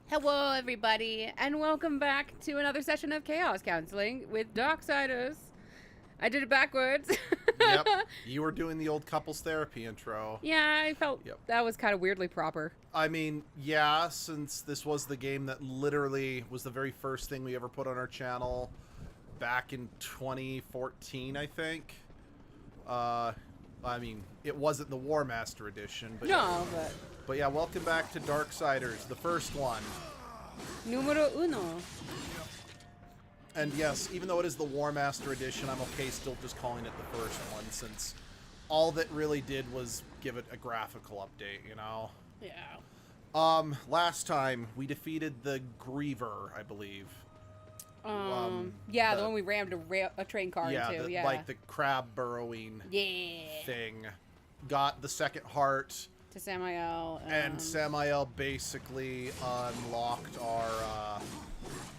Hello, everybody, and welcome back to another session of Chaos Counseling with Darksiders. I did it backwards. Yep, you were doing the old couples therapy intro. Yeah, I felt that was kind of weirdly proper. I mean, yeah, since this was the game that literally was the very first thing we ever put on our channel back in 2014, I think. I mean, it wasn't the Warmaster edition, but no, but yeah, welcome back to Darksiders, the first one. Numero uno. And yes, even though it is the Warmaster edition, I'm okay still just calling it the first one, since all that really did was give it a graphical update, you know? Yeah. Last time, we defeated the Griever, I believe. Yeah, the one we rammed a train car into, like the crab burrowing thing. Got the second heart, to Samael. And Samael basically unlocked our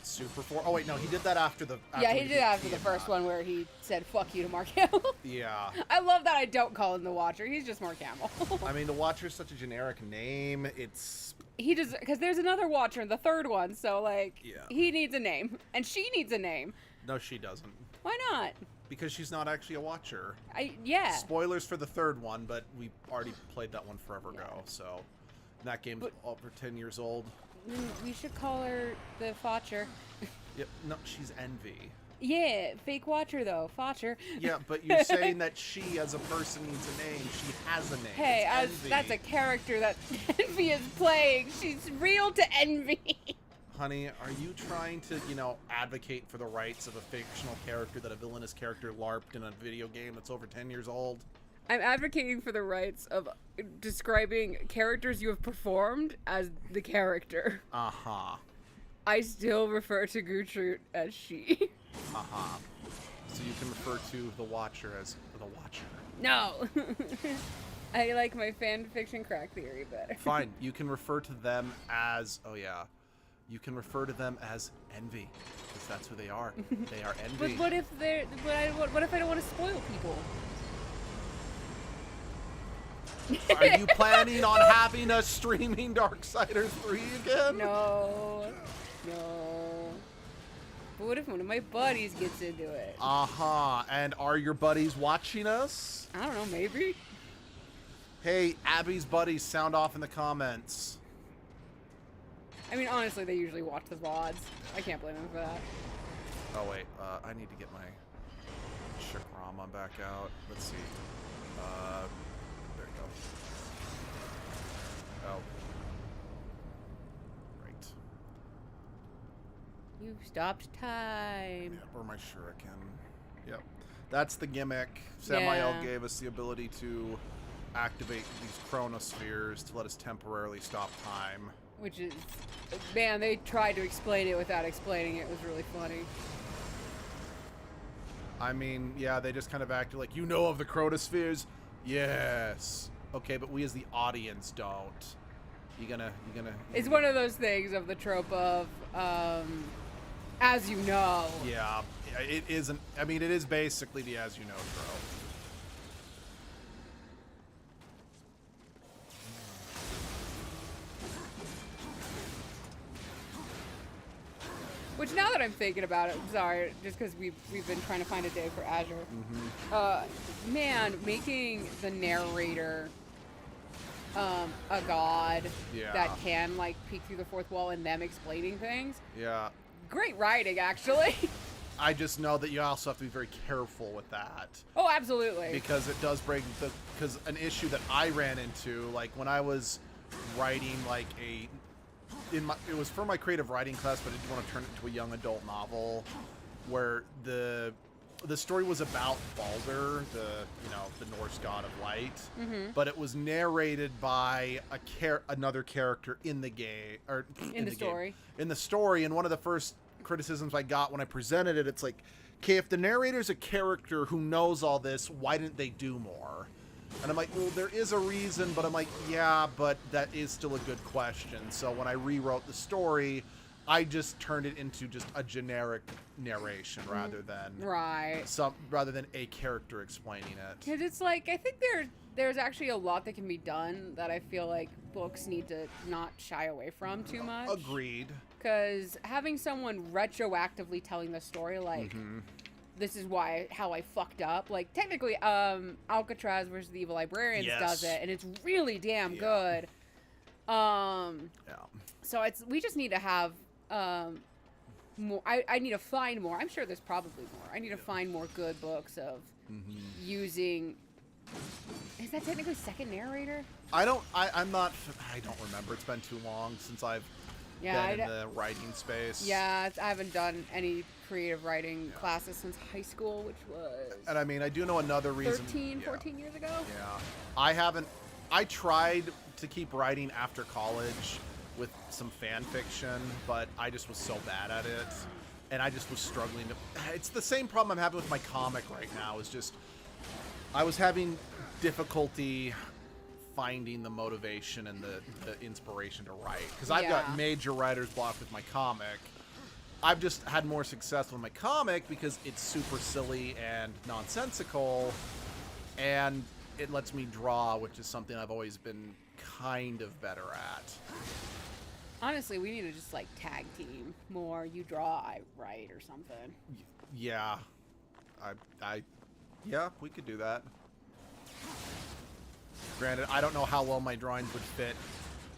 super force. Oh wait, no, he did that after the. Yeah, he did after the first one where he said "fuck you" to Mark Hamill. Yeah. I love that I don't call him the Watcher. He's just Mark Hamill. I mean, the Watcher is such a generic name. It's. He does, because there's another Watcher in the third one, so like, Yeah. he needs a name, and she needs a name. No, she doesn't. Why not? Because she's not actually a Watcher. Yeah. Spoilers for the third one, but we already played that one forever ago, Yeah. so that game's over 10 years old. We should call her the Fotcher. Yep. No, she's Envy. Yeah, fake Watcher though, Fotcher. Yeah, but you're saying that she, as a person, needs a name. She has a name. Hey, It's Envy. that's a character that Envy is playing. She's real to Envy. Honey, are you trying to, advocate for the rights of a fictional character that a villainous character LARPed in a video game that's over 10 years old? I'm advocating for the rights of describing characters you have performed as the character. Uh-huh. I still refer to Gertrude as she. Uh-huh. So you can refer to the Watcher as the Watcher. No. I like my fan fiction crack theory better. Fine. You can refer to them as... Oh, yeah. You can refer to them as Envy. Because that's who they are. They are Envy. But what if they're... What if I don't want to spoil people? Are you planning on having us streaming Darksiders 3 again? No. But what if one of my buddies gets into it? Uh-huh. And are your buddies watching us? I don't know, maybe? Hey, Abby's buddies, sound off in the comments. I mean, honestly, they usually watch the VODs. I can't blame them for that. Oh, wait. I need to get my Shakrama back out. Let's see. There you go. Oh. Right. You stopped time. Yeah, or my shuriken. Yep. That's the gimmick. Samael Yeah. gave us the ability to activate these chronospheres to let us temporarily stop time. Which is... Man, they tried to explain it without explaining it. It was really funny. I mean, yeah, they just kind of acted like, you know of the chronospheres? Yes. Okay, but we as the audience don't. You gonna... It's one of those things of the trope of, as you know. Yeah, it isn't... I mean, it is basically the as you know trope. Which, now that I'm thinking about it, sorry, just because we've been trying to find a day for Azure. Man, making the narrator a god that can, like, peek through the fourth wall and them explaining things. Yeah. Great writing, actually. I just know that you also have to be very careful with that. Oh, absolutely. Because it does break the... Because an issue that I ran into, like, when I was writing, like, it was for my creative writing class, but I didn't want to turn it into a young adult novel, where the story was about Baldur, the Norse god of light, but it was narrated by another character in the game, or in the story. In the story, and one of the first criticisms I got when I presented it, it's like, okay, if the narrator's a character who knows all this, why didn't they do more? And I'm like, well, there is a reason, but I'm like, yeah, but that is still a good question. So when I rewrote the story, I just turned it into just a generic narration rather than a character explaining it. Because it's like, I think there's actually a lot that can be done that I feel like books need to not shy away from too much. Agreed. Because having someone retroactively telling the story, like, this is how I fucked up. Like, technically, Alcatraz versus the Evil Librarians does it, and it's really damn good. So we just need to have more. I need to find more. I'm sure there's probably more. I need to find more good books of using. Is that technically second narrator? I'm not. I don't remember. It's been too long since I've been in the writing space. Yeah, I haven't done any creative writing classes since high school, which was... And I mean, I do know another reason... 14 years ago? Yeah. I tried to keep writing after college with some fan fiction, but I just was so bad at it. And I just was struggling to... It's the same problem I'm having with my comic right now, is just... I was having difficulty finding the motivation and the inspiration to write. Because I've got major writer's block with my comic. I've just had more success with my comic because it's super silly and nonsensical, and it lets me draw, which is something I've always been kind of better at. Honestly, we need to just, like, tag team more. You draw, I write, or something. Yeah. Yeah, we could do that. Granted, I don't know how well my drawings would fit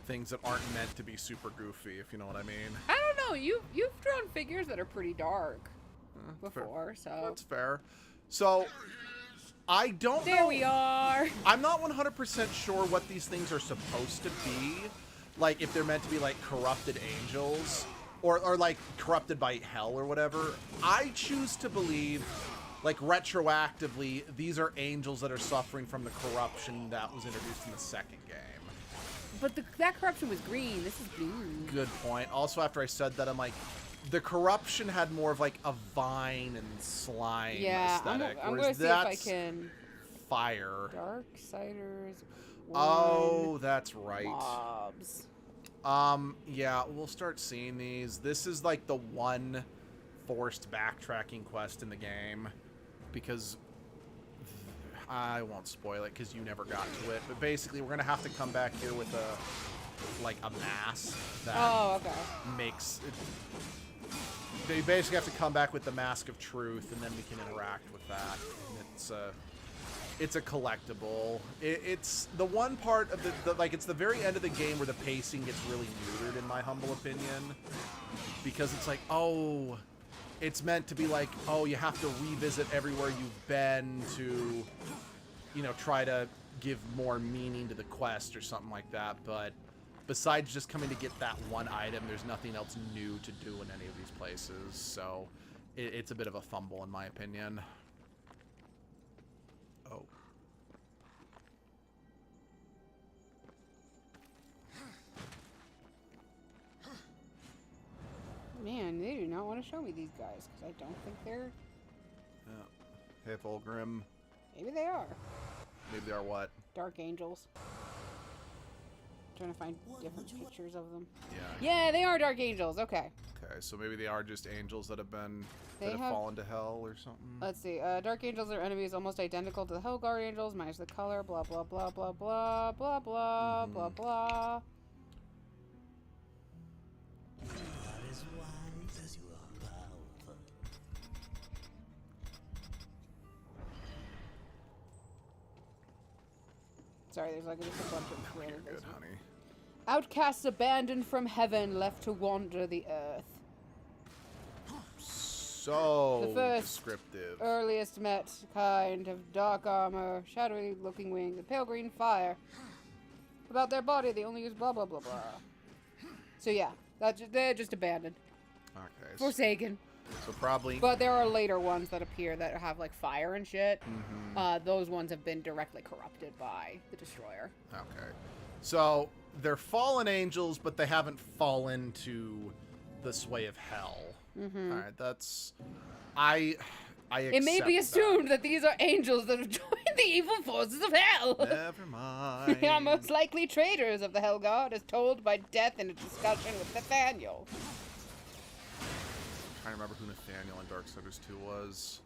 things that aren't meant to be super goofy, if you know what I mean. I don't know. You've drawn figures that are pretty dark before, so... That's fair. So, I don't know... There we are! I'm not 100% sure what these things are supposed to be. Like, if they're meant to be, like, corrupted angels, or like, corrupted by hell or whatever. I choose to believe, like, retroactively, these are angels that are suffering from the corruption that was introduced in the second game. But that corruption was green. This is blue. Good point. Also, after I said that, I'm like, the corruption had more of, like, a vine and slime aesthetic. I'm going to see if I can... Fire. Darksiders... Oh, that's right. Mobs. Yeah, we'll start seeing these. This is like the one forced backtracking quest in the game, because I won't spoil it because you never got to it, but basically we're gonna have to come back here with a mask that makes it, they basically have to come back with the mask of truth, and then we can interact with that. And it's a collectible. It's the one part of the like, it's the very end of the game where the pacing gets really neutered, in my humble opinion, because it's like, oh, it's meant to be like, oh, you have to revisit everywhere you've been to, you know, try to give more meaning to the quest or something like that. But besides just coming to get that one item, there's nothing else new to do in any of these places. So it's a bit of a fumble, in my opinion. Oh. Man, they do not want to show me these guys, because I don't think they're... Yeah. Hippogrim. Maybe they are. Maybe they are what? Dark angels. Trying to find different pictures of them. Yeah. Yeah, they are dark angels. Okay. Okay, so maybe they are just angels that have been... that have fallen to hell or something. Let's see. Dark angels are enemies almost identical to the Hellguard angels, minus the color. Blah blah blah blah blah blah blah blah blah. Sorry, there's like just a bunch of random Good, honey. Outcasts abandoned from heaven, left to wander the earth. So the first, descriptive. Earliest met kind of dark armor, shadowy looking wings, and pale green fire. About their body, they only use blah blah blah blah. So yeah, they're just abandoned. Okay. Forsaken. So probably. But there are later ones that appear that have like fire and shit. Those ones have been directly corrupted by the Destroyer. Okay. So they're fallen angels, but they haven't fallen to the sway of hell. All right, that's... I accept it may be assumed that these are angels that have joined the evil forces of hell. Never mind. They are most likely traitors of the Hellguard, as told by Death in a discussion with Nathaniel. I remember who Nathaniel in Darksiders 2 was.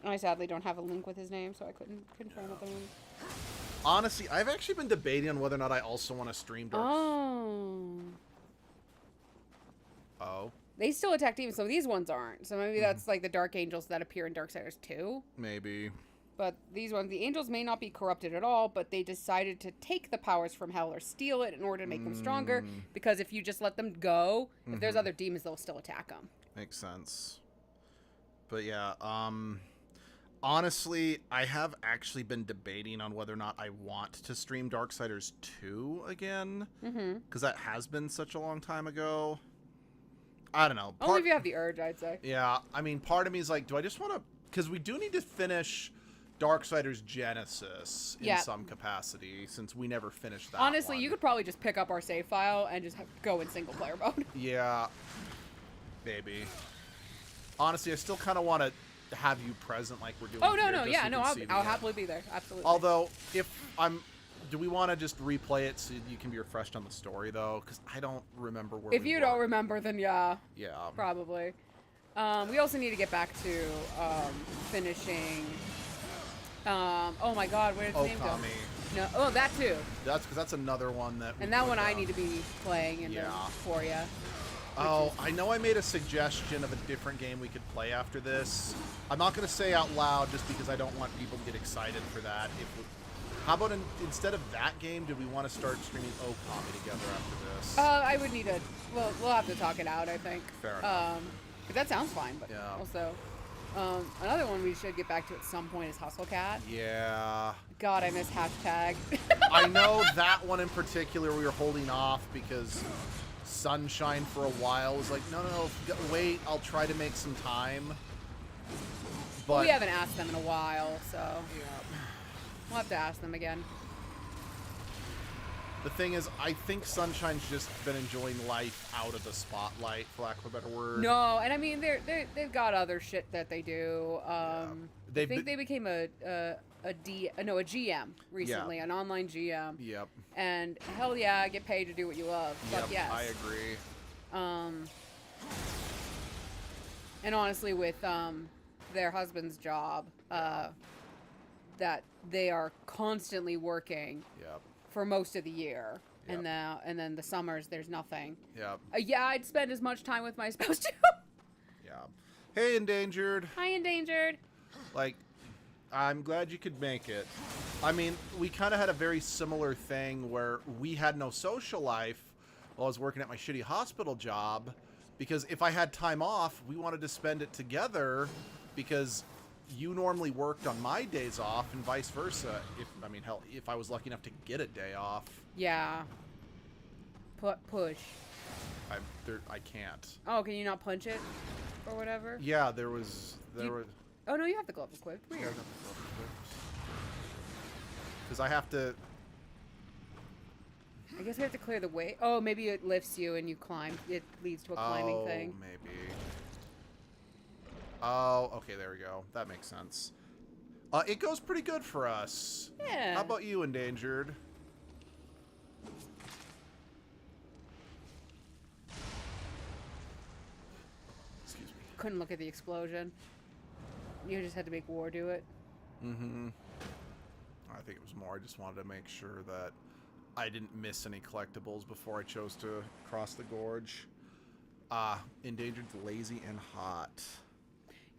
I sadly don't have a link with his name, so I couldn't confirm at the moment. Honestly, I've actually been debating on whether or not I also want to stream Darksiders. Oh. They still attack demons, so these ones aren't. So maybe that's like the Dark Angels that appear in Darksiders 2. Maybe. But these ones, the angels may not be corrupted at all, but they decided to take the powers from hell or steal it in order to make them stronger. Because if you just let them go, if there's other demons, they'll still attack them. Makes sense. But yeah, honestly, I have actually been debating on whether or not I want to stream Darksiders 2 again. Because that has been such a long time ago. I don't know. Only if you have the urge, I'd say. Yeah, I mean, part of me is like, do I just want to... Because we do need to finish Darksiders Genesis in some capacity, since we never finished that Honestly, you could probably just pick up our save file and just go in single-player mode. Yeah. Maybe. Honestly, I still kind of want to have you present like we're doing Oh, no, here, no, just yeah, so no, I'll happily be there. Absolutely. Although, if I'm Do we want to just replay it so you can be refreshed on the story, though? Because I don't remember where If you don't remember, then yeah. Yeah. Probably. We also need to get back to finishing... oh my god, where did the name go? No, oh, that too. That's because that's another one that... And that one I need to be playing for you. Oh, I know I made a suggestion of a different game we could play after this. I'm not going to say out loud just because I don't want people to get excited for that. How about instead of that game, do we want to start streaming Okami together after this? I would need to... Well, we'll have to talk it out, I think. Fair enough. But that sounds fine, but yeah. Also... another one we should get back to at some point is Hustle Cat. Yeah. God, I miss hashtag. I know that one in particular we were holding off because Sunshine for a while was like, no, wait, I'll try to make some time. But we haven't asked them in a while, so yeah. We'll have to ask them again. The thing is, I think Sunshine's just been enjoying life out of the spotlight, for lack of a better word. No, and I mean they've got other shit that they do. I think they became a GM recently, an online GM. Yep. And hell yeah, get paid to do what you love. Yep, Fuck yes. I agree. And honestly, with their husband's job, that they are constantly working. Yep. For most of the year, yep. and then the summers there's nothing. Yeah. Yeah, I'd spend as much time with my spouse too. Yeah. Hey, Endangered. Hi, Endangered. Like, I'm glad you could make it. I mean, we kind of had a very similar thing where we had no social life while I was working at my shitty hospital job, because if I had time off, we wanted to spend it together because you normally worked on my days off and vice versa. If I was lucky enough to get a day off. Yeah. Push. I can't. Oh, can you not punch it or whatever? Yeah, there was. Oh no, you have the glove equipped. Weird. Because I have to. I guess we have to clear the way. Oh, maybe it lifts you and you climb. It leads to a climbing thing. Oh, maybe. Oh, okay, there we go. That makes sense. It goes pretty good for us. Yeah. How about you, Endangered? Excuse me. Couldn't look at the explosion. You just had to make War do it. Mm-hmm. I think it was more. I just wanted to make sure that I didn't miss any collectibles before I chose to cross the gorge. Endangered's lazy and hot.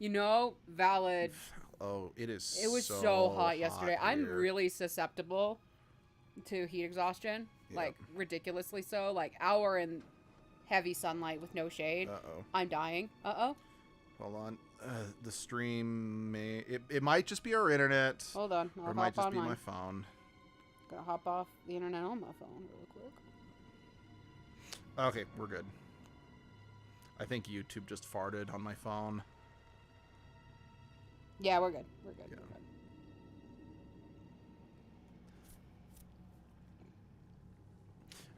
You know, valid. Oh, it is. It was so hot yesterday. I'm really susceptible to heat exhaustion, like ridiculously so. Like hour in heavy sunlight with no shade. Uh-oh. I'm dying. Uh-oh. Hold on. The stream may... It might just be our internet. Hold on. Or it might just be my phone. Gonna hop off the internet on my phone real quick. Okay, we're good. I think YouTube just farted on my phone. Yeah, we're good. We're good. Yeah. We're good.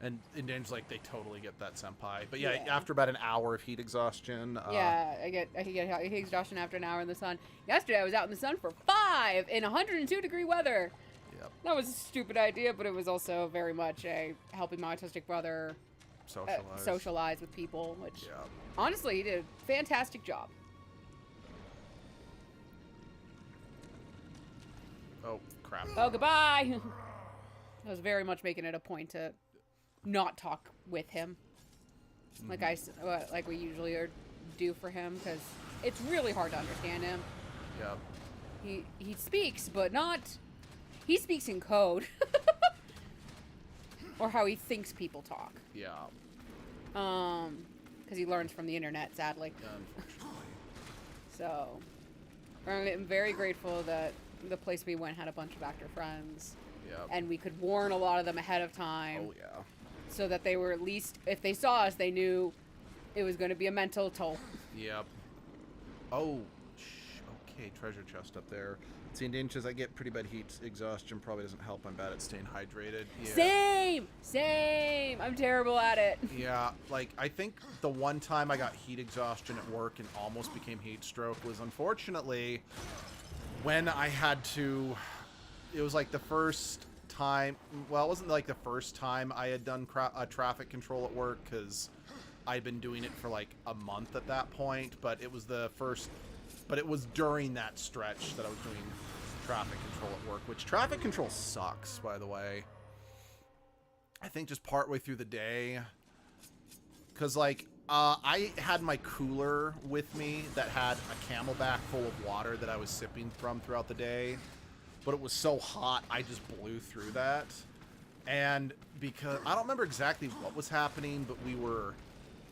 And Dan's like, they totally get that, Senpai. But yeah, after about an hour of heat exhaustion. Yeah, I get heat exhaustion after an hour in the sun. Yesterday, I was out in the sun for 5 in 102-degree weather. Yep. That was a stupid idea, but it was also very much helping my autistic brother socialize with people, which honestly, he did a fantastic job. Oh, crap. Oh, goodbye. I was very much making it a point to not talk with him, like we usually do for him, because it's really hard to understand him. Yeah. He speaks, but not. He speaks in code, or how he thinks people talk. Yeah. Because he learns from the internet, sadly. Unfortunately. So, I'm very grateful that the place we went had a bunch of actor friends. Yep. And we could warn a lot of them ahead of time. Oh, yeah. So that they were at least, if they saw us, they knew it was going to be a mental toll. Yep. Oh, okay, treasure chest up there. See, in dangers, I get pretty bad heat exhaustion. Probably doesn't help. I'm bad at staying hydrated. Yeah. Same. I'm terrible at it. Yeah, like, I think the one time I got heat exhaustion at work and almost became heat stroke was, unfortunately, when I had to... It was like the first time. Well, it wasn't like the first time I had done traffic control at work, because I'd been doing it for like a month at that point. But it was the first. But it was during that stretch that I was doing traffic control at work, which traffic control sucks, by the way. I think just partway through the day, because like I had my cooler with me that had a Camelback full of water that I was sipping from throughout the day, but it was so hot I just blew through that. And because I don't remember exactly what was happening, but we were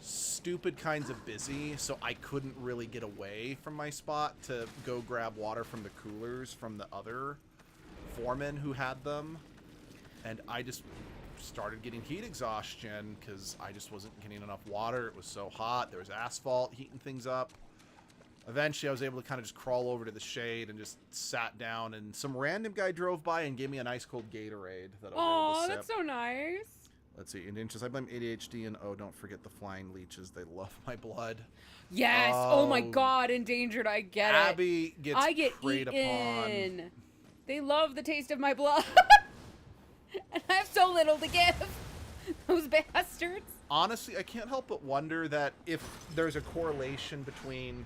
stupid kinds of busy, so I couldn't really get away from my spot to go grab water from the coolers from the other foremen who had them, and I just started getting heat exhaustion because I just wasn't getting enough water. It was so hot. There was asphalt heating things up. Eventually I was able to kind of just crawl over to the shade and just sat down, and some random guy drove by and gave me an ice cold Gatorade that I was able to sip. Oh, that's so nice. Let's see. In inches, I blame ADHD, and oh, don't forget the flying leeches. They love my blood. Yes. Oh my God, endangered. I get Abby it. gets I get preyed eaten. upon. They love the taste of my blood. And I have so little to give. Those bastards. Honestly, I can't help but wonder that if there's a correlation between,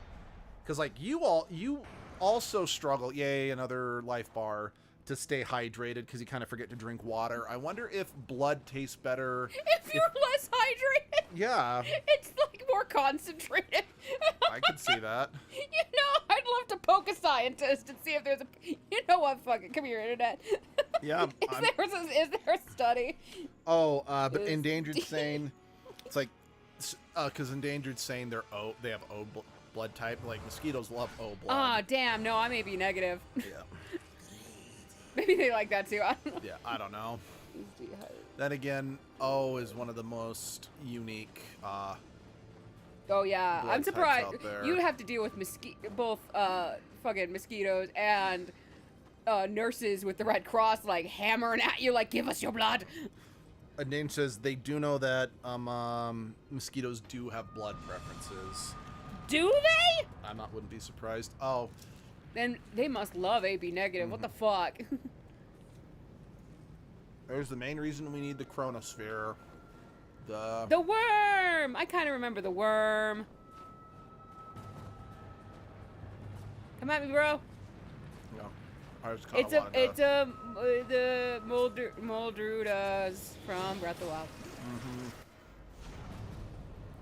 because like you also struggle. Yay, another life bar. To stay hydrated because you kind of forget to drink water. I wonder if blood tastes better. If you're less hydrated. Yeah. It's like more concentrated. I could see that. You know, I'd love to poke a scientist and see if there's a. You know what? Fuck it. Come here, internet. Yeah. Is there a study? Oh, but endangered sane. It's like, because endangered sane, they have O blood type. Like mosquitoes love O blood. Ah, damn. No, I may be negative. Yeah. Maybe they like that too. I don't know. Yeah, I don't know. Then again, O is one of the most unique. Oh yeah, blood I'm surprised types out there. you'd have to deal with both fucking mosquitoes and nurses with the Red Cross like hammering at you like, give us your blood. Name says they do know that mosquitoes do have blood preferences. Do they? Wouldn't be surprised. Oh. Then they must love AB negative. What the fuck? There's the main reason we need the chronosphere. The worm! I kind of remember the worm. Come at me, bro. No, I just kind of It's the Moldrudas from Breath of the Wild.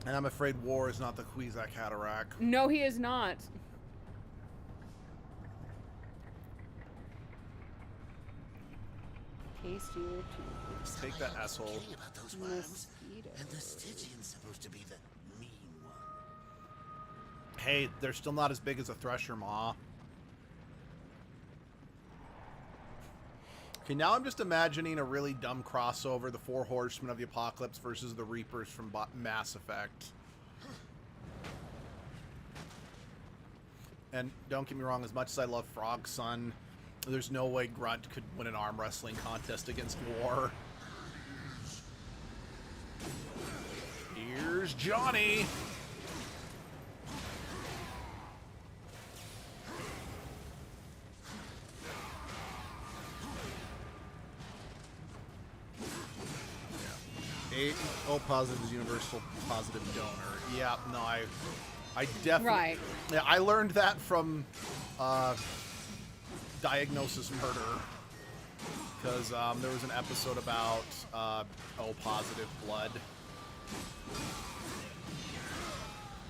And I'm afraid War is not the Kwisatz Haderach. No, he is not. Taste your Let's take that asshole. About those worms, and the Stygian's supposed to be the mean one. Hey, they're still not as big as a Thresher Maw. Okay, now I'm just imagining a really dumb crossover: the 4 Horsemen of the Apocalypse versus the Reapers from Mass Effect. And don't get me wrong, as much as I love Frog Son, there's no way Grunt could win an arm wrestling contest against War. Here's Johnny. O positive is universal positive donor. Yeah, no, I definitely. Right. Yeah, I learned that from Diagnosis Murder, because there was an episode about O positive blood.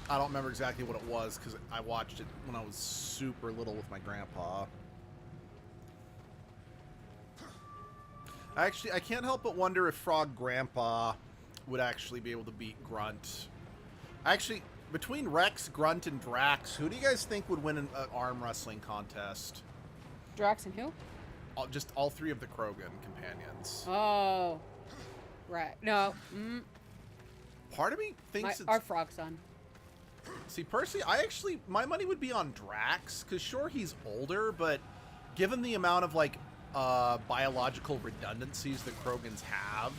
I don't remember exactly what it was because I watched it when I was super little with my grandpa. Actually, I can't help but wonder if Frog Grandpa would actually be able to beat Grunt. Actually, between Rex, Grunt, and Drax, who do you guys think would win an arm wrestling contest? Drax and who? Just all 3 of the Krogan companions. Oh. Right. No. Part of me thinks Our Frog Son. See, personally, my money would be on Drax, because sure, he's older, but given the amount of, like, biological redundancies that Krogans have,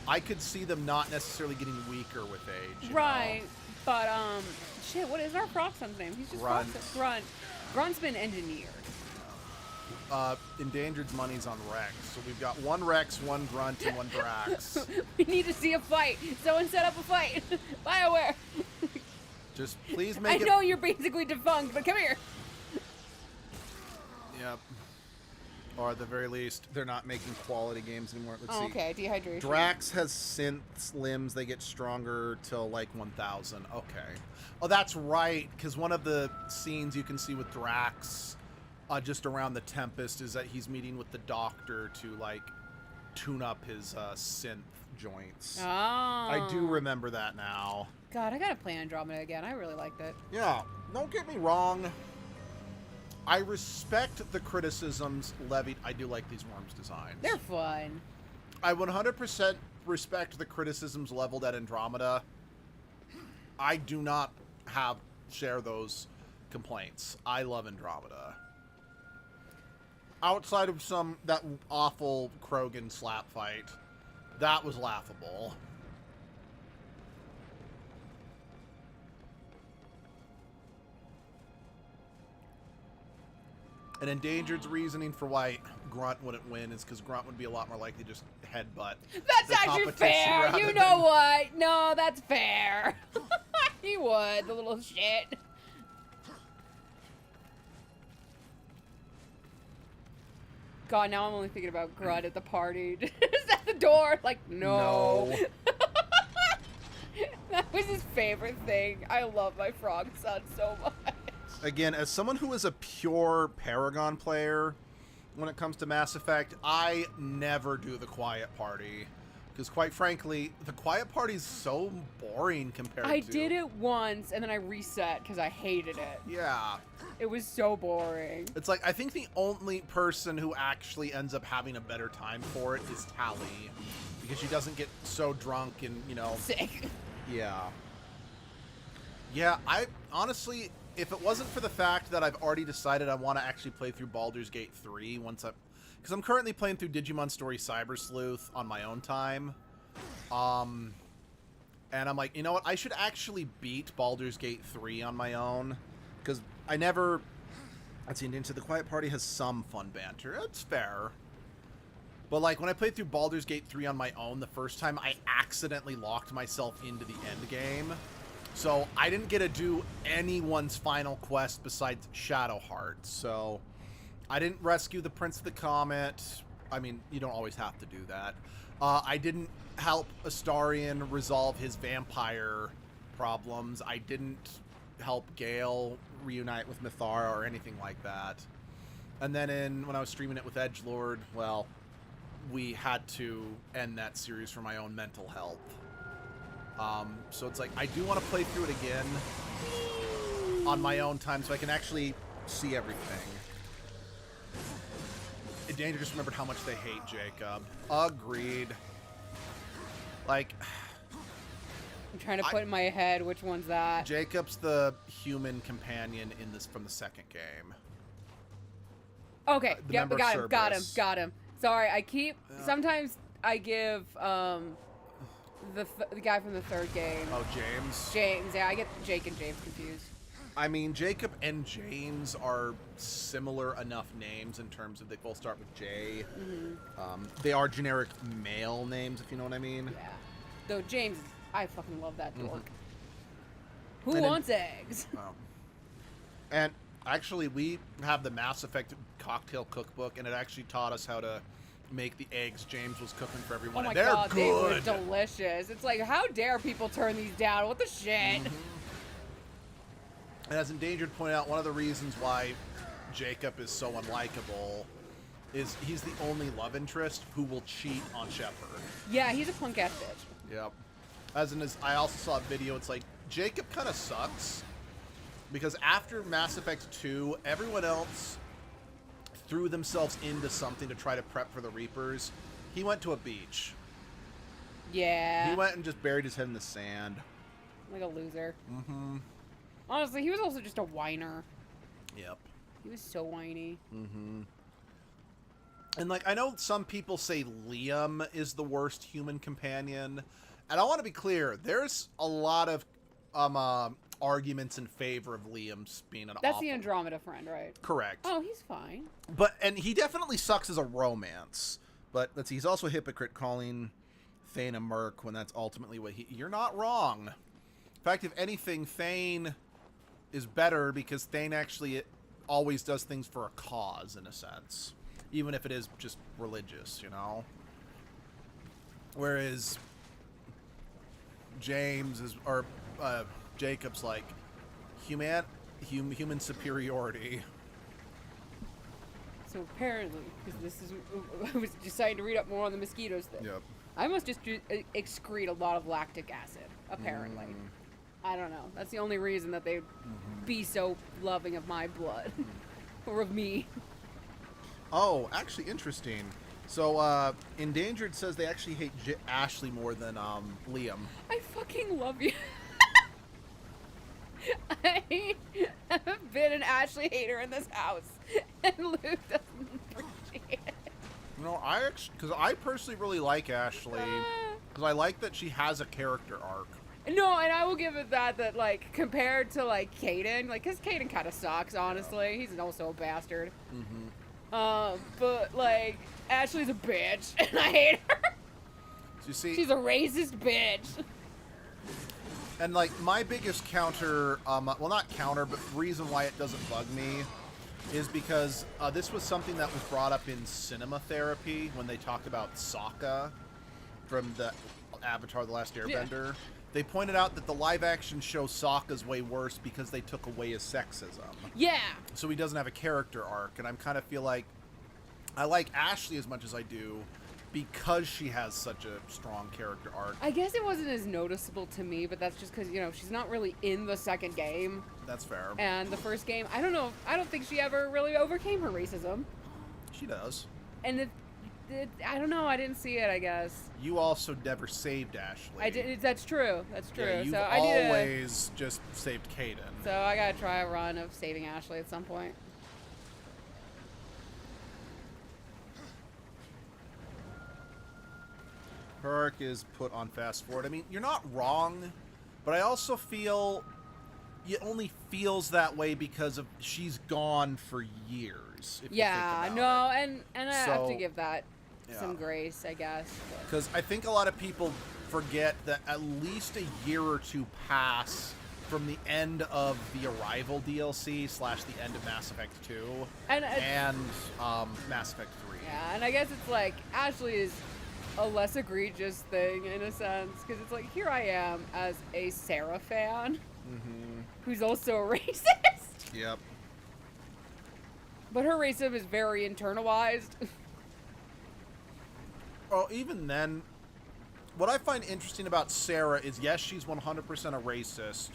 I could see them not necessarily getting weaker with age. Right. Know? But, shit, what is our Frog Son's name? He's just Grunt. Grunt. Grunt's been engineered. Endangered's money's on Rex. So we've got one Rex, one Grunt, and one Drax. We need to see a fight. Someone set up a fight. BioWare. Just please make it... I know you're basically defunct, but come here. Yep. Or at the very least, they're not making quality games anymore. Let's see. Okay, dehydration. Drax has synth limbs. They get stronger till like 1,000. Okay. Oh, that's right. Because one of the scenes you can see with Drax just around the Tempest is that he's meeting with the doctor to like tune up his synth joints. Oh. I do remember that now. God, I gotta play Andromeda again. I really liked it. Yeah. Don't get me wrong. I respect the criticisms levied. I do like these Worms designs. They're fun. I 100% respect the criticisms leveled at Andromeda. I do not share those complaints. I love Andromeda. Outside of that awful Krogan slap fight, that was laughable. And Endangered's reasoning for why Grunt wouldn't win is because Grunt would be a lot more likely to just headbutt. That's actually fair. You know what? No, that's fair. He would, the little shit. God, now I'm only thinking about Grunt at the party. Just at the door. Like, no. That was his favorite thing. I love my frog son so much. Again, as someone who is a pure Paragon player, when it comes to Mass Effect, I never do the Quiet Party. Because quite frankly, the Quiet Party is so boring compared to... I did it once, and then I reset because I hated it. Yeah. It was so boring. It's like, I think the only person who actually ends up having a better time for it is Tali. Because she doesn't get so drunk and, you know... Sick. Yeah. Yeah, I honestly... If it wasn't for the fact that I've already decided I want to actually play through Baldur's Gate 3 because I'm currently playing through Digimon Story Cyber Sleuth on my own time. And I'm like, you know what? I should actually beat Baldur's Gate 3 on my own. Because I never... Let's see, Into the Quiet Party has some fun banter. It's fair. But like, when I played through Baldur's Gate 3 on my own the first time, I accidentally locked myself into the end game. So I didn't get to do anyone's final quest besides Shadowheart. So I didn't rescue the Prince of the Comet. I mean, you don't always have to do that. I didn't help Astarion resolve his vampire problems. I didn't help Gale reunite with Mithara or anything like that. And then when I was streaming it with Edgelord, well, we had to end that series for my own mental health. So it's like, I do want to play through it again on my own time so I can actually see everything. Danger just remembered how much they hate Jacob. Agreed. Like... I'm trying to put in my head which one's that. Jacob's the human companion in this from the second game. Okay, yep, got him. Sorry, I keep... Yeah. Sometimes I give... The guy from the third game. Oh, James? James, yeah, I get Jake and James confused. I mean, Jacob and James are similar enough names in terms of they both start with J. Mm-hmm. They are generic male names, if you know what I mean. Yeah. Though James, I fucking love that dork. Mm-hmm. Who wants eggs? And actually, we have the Mass Effect cocktail cookbook, and it actually taught us how to make the eggs James was cooking for everyone. Oh my and they're God, good. they were delicious. It's like, how dare people turn these down? What the shit? Mm-hmm. And as Endangered pointed out, one of the reasons why Jacob is so unlikable is he's the only love interest who will cheat on Shepard. Yeah, he's a punk ass bitch. Yep. I also saw a video, it's like, Jacob kind of sucks. Because after Mass Effect 2, everyone else threw themselves into something to try to prep for the Reapers. He went to a beach. Yeah. He went and just buried his head in the sand. Like a loser. Mm-hmm. Honestly, he was also just a whiner. Yep. He was so whiny. Mm-hmm. And, like, I know some people say Liam is the worst human companion. And I want to be clear, there's a lot of arguments in favor of Liam's being an That's awful... the Andromeda friend, right? Correct. Oh, he's fine. And he definitely sucks as a romance. But let's see, he's also a hypocrite calling Thane a merc when that's ultimately what you're not wrong. In fact, if anything, Thane is better because Thane actually always does things for a cause, in a sense. Even if it is just religious, you know? Whereas James is, or Jacob's like, human superiority. So apparently, because this is, I was deciding to read up more on the mosquitoes thing. Yep. I must just excrete a lot of lactic acid, apparently. I don't know. That's the only reason that they'd be so loving of my blood. Or of me. Oh, actually interesting. So, Endangered says they actually hate Ashley more than Liam. I fucking love you. I have been an Ashley hater in this house, and Luke doesn't appreciate it. No, because I personally really like Ashley, because I like that she has a character arc. No, and I will give it that like compared to like Caden, like because Caden kind of sucks, honestly. He's also a bastard. But like Ashley's a bitch, and I hate her. So you see, she's a racist bitch. And like my biggest counter, well not counter, but reason why it doesn't bug me is because this was something that was brought up in Cinema Therapy when they talked about Sokka from the Avatar: The Last Airbender. Yeah. They pointed out that the live-action show Sokka's way worse because they took away his sexism. Yeah. So he doesn't have a character arc, and I kind of feel like I like Ashley as much as I do because she has such a strong character arc. I guess it wasn't as noticeable to me, but that's just because, you know, she's not really in the second game. That's fair. And the first game, I don't know, I don't think she ever really overcame her racism. She does. And I don't know, I didn't see it, I guess. You also never saved Ashley. I did. That's true. That's true. Yeah, you've so always just saved Caden. So I gotta try a run of saving Ashley at some point. Her arc is put on fast forward. I mean, you're not wrong, but I also feel it only feels that way because of she's gone for years. Yeah, no, and I have to give that some grace, I guess. Because I think a lot of people forget that at least a year or two pass from the end of the Arrival DLC / the end of Mass Effect 2 and Mass Effect 3. Yeah, and I guess it's like Ashley is a less egregious thing in a sense, because it's like here I am as a Sarah fan who's also a racist. Yep. But her racism is very internalized. Oh, even then, what I find interesting about Sarah is, yes, she's 100% a racist,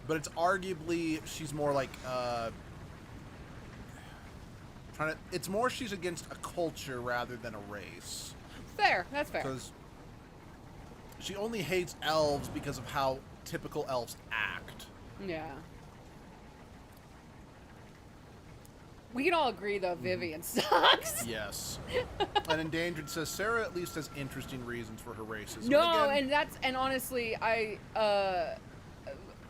but it's arguably she's more like it's more she's against a culture rather than a race. Fair, that's fair. Because she only hates elves because of how typical elves act. Yeah. We can all agree, though, Vivian sucks. Yes. And Endangered says Sarah at least has interesting reasons for her racism. No, and honestly, I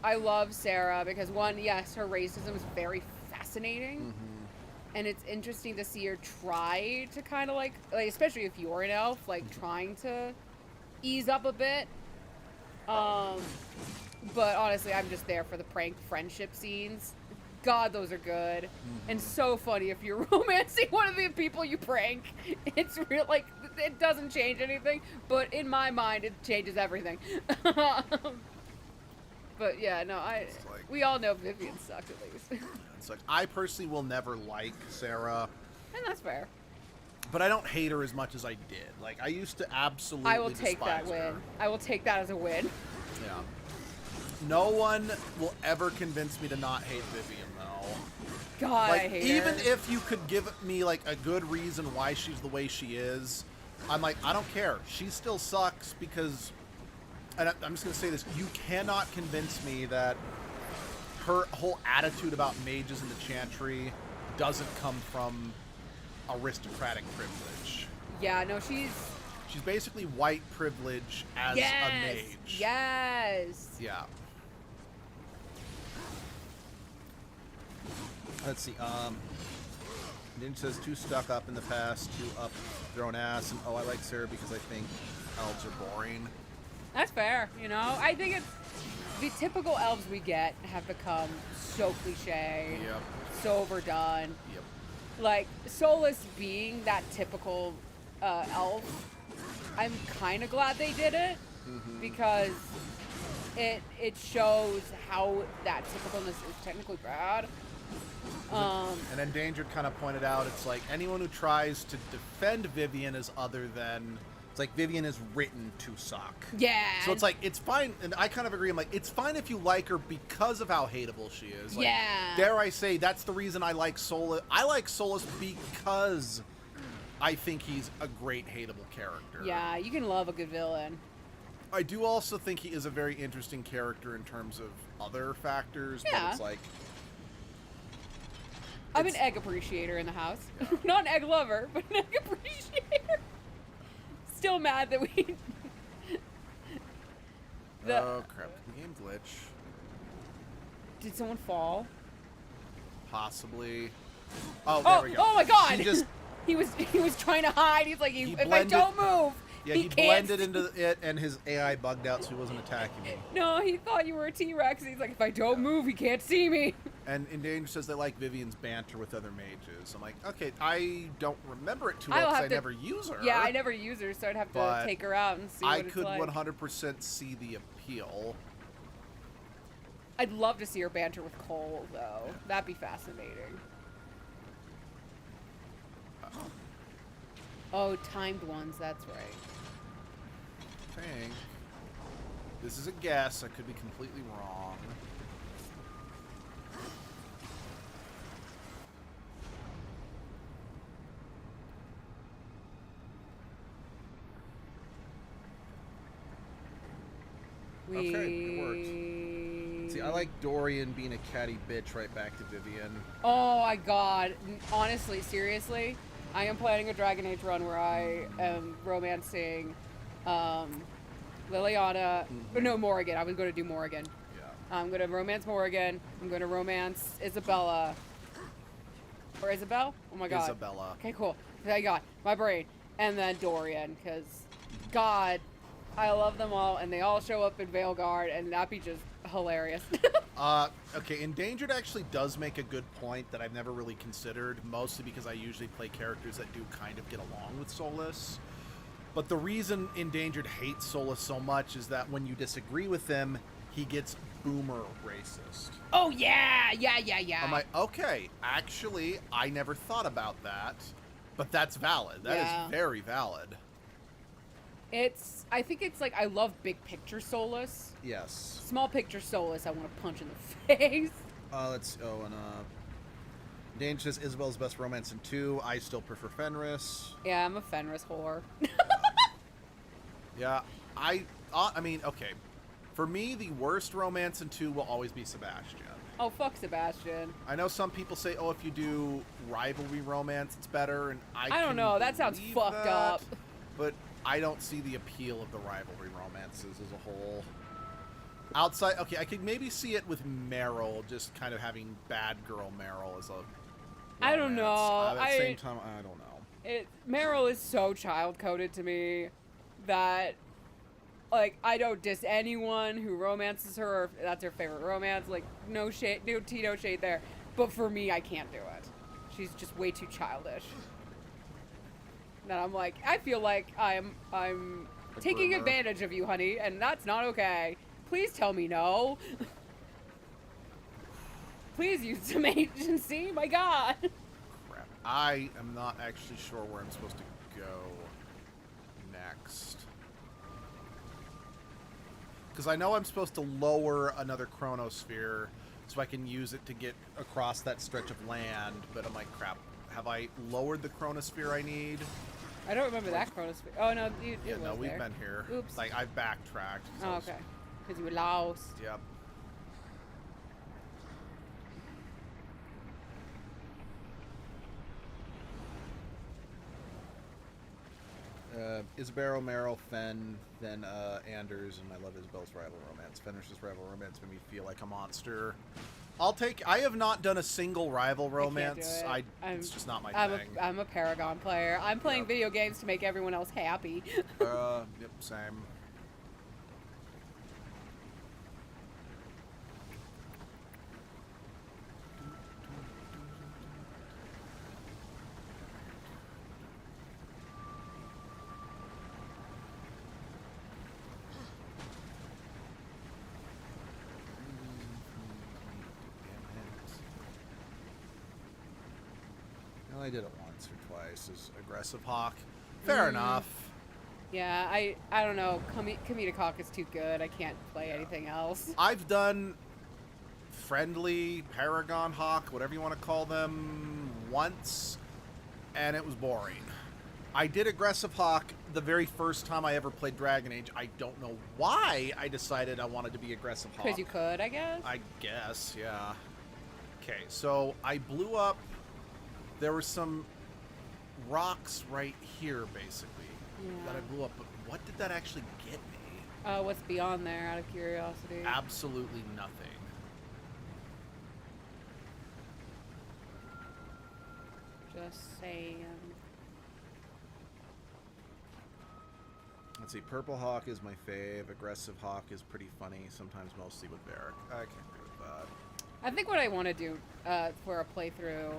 love Sarah because one, yes, her racism is very fascinating. And it's interesting to see her try to kind of like, especially if you're an elf, like trying to ease up a bit. But honestly, I'm just there for the prank friendship scenes. God, those are good. And so funny if you're romancing one of the people you prank. It's real, like, it doesn't change anything, but in my mind, it changes everything. But yeah, no, we all know Vivian sucks at least. It's like, I personally will never like Sarah. And that's fair. But I don't hate her as much as I did. Like, I used to absolutely I will take that despise win. her. I will take that as a win. Yeah. No one will ever convince me to not hate Vivian, though. God, like, I hate even her. if you could give me, like, a good reason why she's the way she is, I'm like, I don't care. She still sucks because... And I'm just going to say this. You cannot convince me that her whole attitude about mages in the Chantry doesn't come from aristocratic privilege. Yeah, no, she's basically white privilege as a mage. Yes. Yeah. Let's see. Ninja says 2 stuck up in the past, 2 up their own ass, and I like Sarah because I think elves are boring. That's fair, you know? I think it's... The typical elves we get have become so cliche, Yep. so overdone. Yep. Like, Solus being that typical elf, I'm kind of glad they did it, because it shows how that typicalness is technically bad. And Endangered kind of pointed out, it's like anyone who tries to defend Vivian is other than... It's like Vivian is written to suck. Yeah. So it's like, it's fine, and I kind of agree. I'm like, it's fine if you like her because of how hateable she is. Like, yeah. Dare I say, that's the reason I like Solus. I like Solus because I think he's a great hateable character. Yeah, you can love a good villain. I do also think he is a very interesting character in terms of other factors, Yeah. but it's like... I'm an egg appreciator in the house. Yeah. Not an egg lover, but an egg appreciator. Still mad that we... Oh, crap. The game glitch. Did someone fall? Possibly. Oh, there we go. Oh my god! He was trying to hide. He's like, if I blended, don't move, yeah, he can't blended into it, and his AI bugged out, so he wasn't attacking me. No, he thought you were a T-Rex. He's like, if I don't move, he can't see me. And Endangered says they like Vivian's banter with other mages. I'm like, okay, I don't remember it too well because I never use her. Yeah, I never use her, so I'd have to take her out and see what it's like. I could 100% see the appeal. I'd love to see her banter with Cole, though. That'd be fascinating. Oh, timed ones, that's right. I think. This is a guess. I could be completely wrong. Okay, it worked. See, I like Dorian being a catty bitch right back to Vivian. Oh my god. Honestly, seriously, I am planning a Dragon Age run where I am romancing Liliana. No, Morrigan. I was going to do Morrigan. Yeah. I'm going to romance Morrigan. I'm going to romance Isabella. Or Isabel? Oh my god. Isabella. Okay, cool. I got my brain. And then Dorian, because God, I love them all, and they all show up in Veilguard, and that'd be just hilarious. Okay, Endangered actually does make a good point that I've never really considered, mostly because I usually play characters that do kind of get along with Solus. But the reason Endangered hates Solus so much is that when you disagree with him, he gets boomer racist. Oh, yeah! I'm like, okay, actually, I never thought about that, but that's valid. That is very valid. I think it's like, I love big picture Solus. Yes. Small picture Solus, I want to punch in the face. Dane says Isabel's best romance in 2. I still prefer Fenris. Yeah, I'm a Fenris whore. Yeah, I mean, okay. For me, the worst romance in 2 will always be Sebastian. Oh, fuck Sebastian. I know some people say, oh, if you do rivalry romance, it's better, and I don't know. That sounds fucked up. But I don't see the appeal of the rivalry romances as a whole. Outside, okay, I could maybe see it with Meryl, just kind of having bad girl Meryl as a romance. I don't know. At the same time, I don't know. Meryl is so child-coded to me that, like, I don't diss anyone who romances her or if that's her favorite romance. Like, no shade, no tea, no shade there. But for me, I can't do it. She's just way too childish. Then I'm like, I feel like I'm taking advantage of you, honey, and that's not okay. Please tell me no. Please use some agency, my god. Crap. I am not actually sure where I'm supposed to go next. Because I know I'm supposed to lower another chronosphere so I can use it to get across that stretch of land, but I'm like, crap. Have I lowered the chronosphere I need? I don't remember that chronosphere. Oh, no, yeah, no, we've been here. Oops. Like, I've backtracked. Oh, okay. Because you were lost. Yep. Isabel, Meryl, Fen, then Anders, and I love Isabel's rival romance. Fenris's rival romance made me feel like a monster. I have not done a single rival romance. I can't do it. It's just not my thing. I'm a Paragon player. I'm playing video games to make everyone else happy. Yep, same. I did it once or twice as aggressive hawk. Fair enough. Yeah, I don't know. Comedic Hawk is too good. I can't play anything else. I've done friendly Paragon Hawk, whatever you want to call them, once, and it was boring. I did aggressive Hawk the very first time I ever played Dragon Age. I don't know why I decided I wanted to be aggressive Hawk. Because you could, I guess? I guess, yeah. Okay, so I blew up. There were some rocks right here, basically, that I blew up. But what did that actually get me? What's beyond there, out of curiosity? Absolutely nothing. Just saying. Let's see. Purple Hawk is my fave. Aggressive Hawk is pretty funny, sometimes mostly with Varric. I can't agree with that. I think what I want to do for a playthrough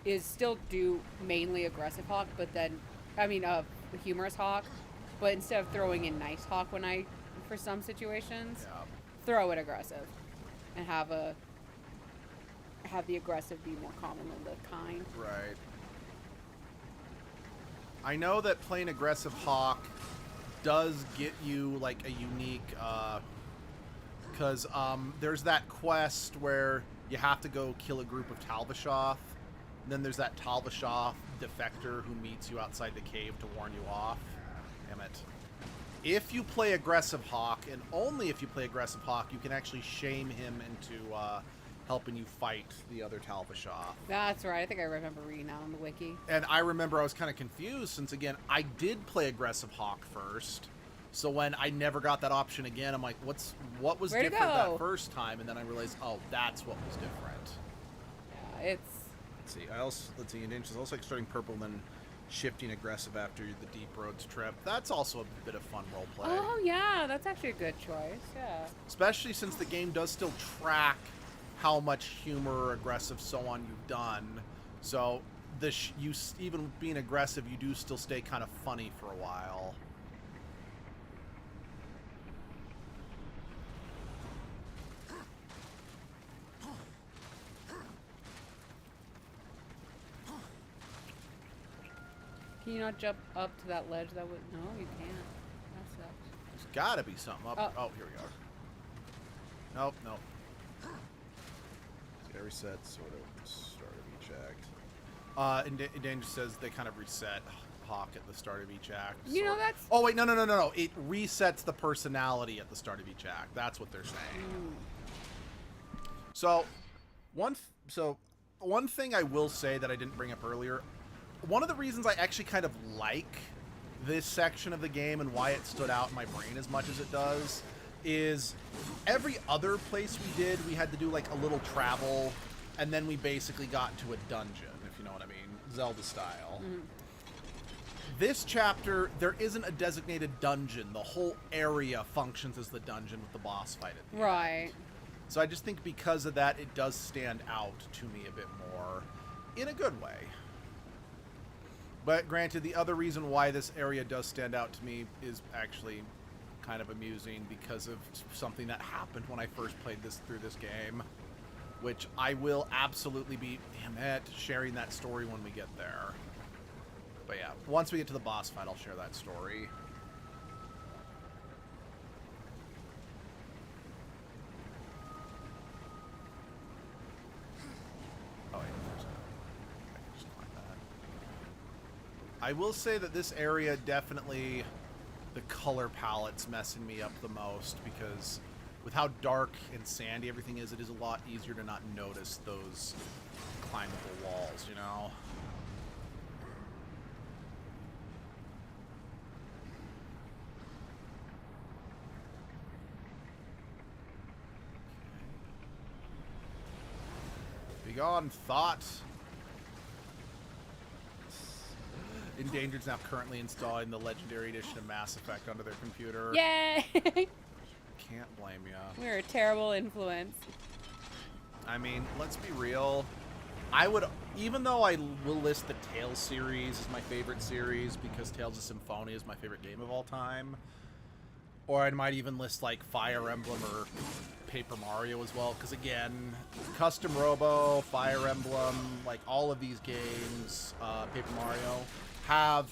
is still do mainly aggressive Hawk, but then, humorous Hawk, but instead of throwing in nice Hawk for some situations, throw it aggressive, and have the aggressive be more common than the kind. Right. I know that playing aggressive Hawk does get you like a unique, because there's that quest where you have to go kill a group of Talvashoth. Then there's that Talvashoth defector who meets you outside the cave to warn you off. Damn it. If you play aggressive Hawk, and only if you play aggressive Hawk, you can actually shame him into helping you fight the other Talvashoth. That's right. I think I remember reading that on the wiki. And I remember I was kind of confused since, again, I did play aggressive Hawk first. So when I never got that option again, I'm like, what was different that first time? And then I realized, oh, that's what was different. Yeah, it's... Let's see, it's also like starting purple and then shifting aggressive after the Deep Roads trip. That's also a bit of fun roleplay. Oh, yeah, that's actually a good choice, yeah. Especially since the game does still track how much humor or aggressive so on you've done. So even being aggressive, you do still stay kind of funny for a while. Can you not jump up to that ledge? No, you can't. That sucks. There's gotta be something up. Oh, here we go. Nope. Get reset, sort of start of each act. And Danger says they kind of reset Hawk at the start of each act. You know, that's... Oh, wait, no. It resets the personality at the start of each act. That's what they're saying. So, one thing I will say that I didn't bring up earlier, one of the reasons I actually kind of like this section of the game and why it stood out in my brain as much as it does is every other place we did, we had to do like a little travel, and then we basically got to a dungeon, if you know what I mean, Zelda style. This chapter, there isn't a designated dungeon. The whole area functions as the dungeon with the boss fight at the end. So I just think because of that, it does stand out to me a bit more in a good way. But granted, the other reason why this area does stand out to me is actually kind of amusing because of something that happened when I first played through this game, which I will absolutely be, sharing that story when we get there. But yeah, once we get to the boss fight, I'll share that story. Oh, wait, I can just find that. I will say that this area definitely, the color palette's messing me up the most because with how dark and sandy everything is, it is a lot easier to not notice those climbable walls, you know? gone, Thought. Endangered's now currently installing the Legendary Edition of Mass Effect onto their computer. Yay! Can't blame ya. We're a terrible influence. I mean, let's be real. I would, even though I will list the Tales series as my favorite series because Tales of Symphonia is my favorite game of all time, or I might even list like Fire Emblem or Paper Mario as well, because again, Custom Robo, Fire Emblem, like all of these games, Paper Mario, have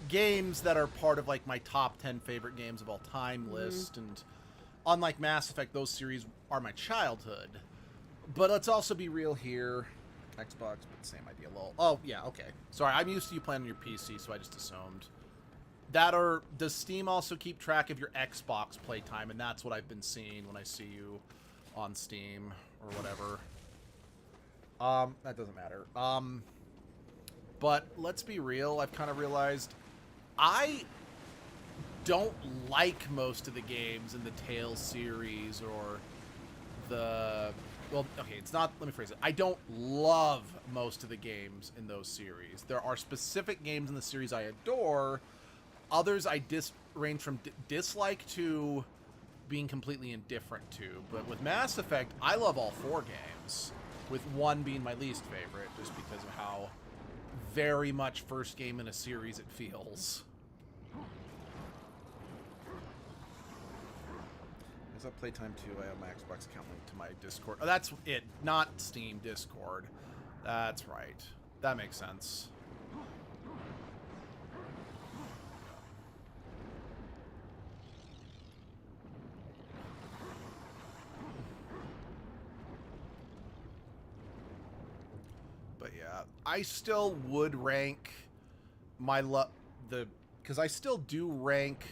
games that are part of like my top 10 favorite games of all time list, and unlike Mass Effect, those series are my childhood. But let's also be real here. Xbox, but same idea, lol. Oh, yeah, okay. Sorry, I'm used to you playing on your PC, so I just assumed. That, or does Steam also keep track of your Xbox playtime? And that's what I've been seeing when I see you on Steam or whatever. That doesn't matter. But let's be real, I've kind of realized I don't like most of the games in the Tales series or the... Well, okay, it's not... Let me phrase it. I don't love most of the games in those series. There are specific games in the series I adore. Others I range from dislike to being completely indifferent to. But with Mass Effect, I love all 4 games, with one being my least favorite, just because of how very much first game in a series it feels. Is that Playtime 2? I have my Xbox account linked to my Discord. Oh, that's it. Not Steam, Discord. That's right. That makes sense. But yeah, I still would rank my because I still do rank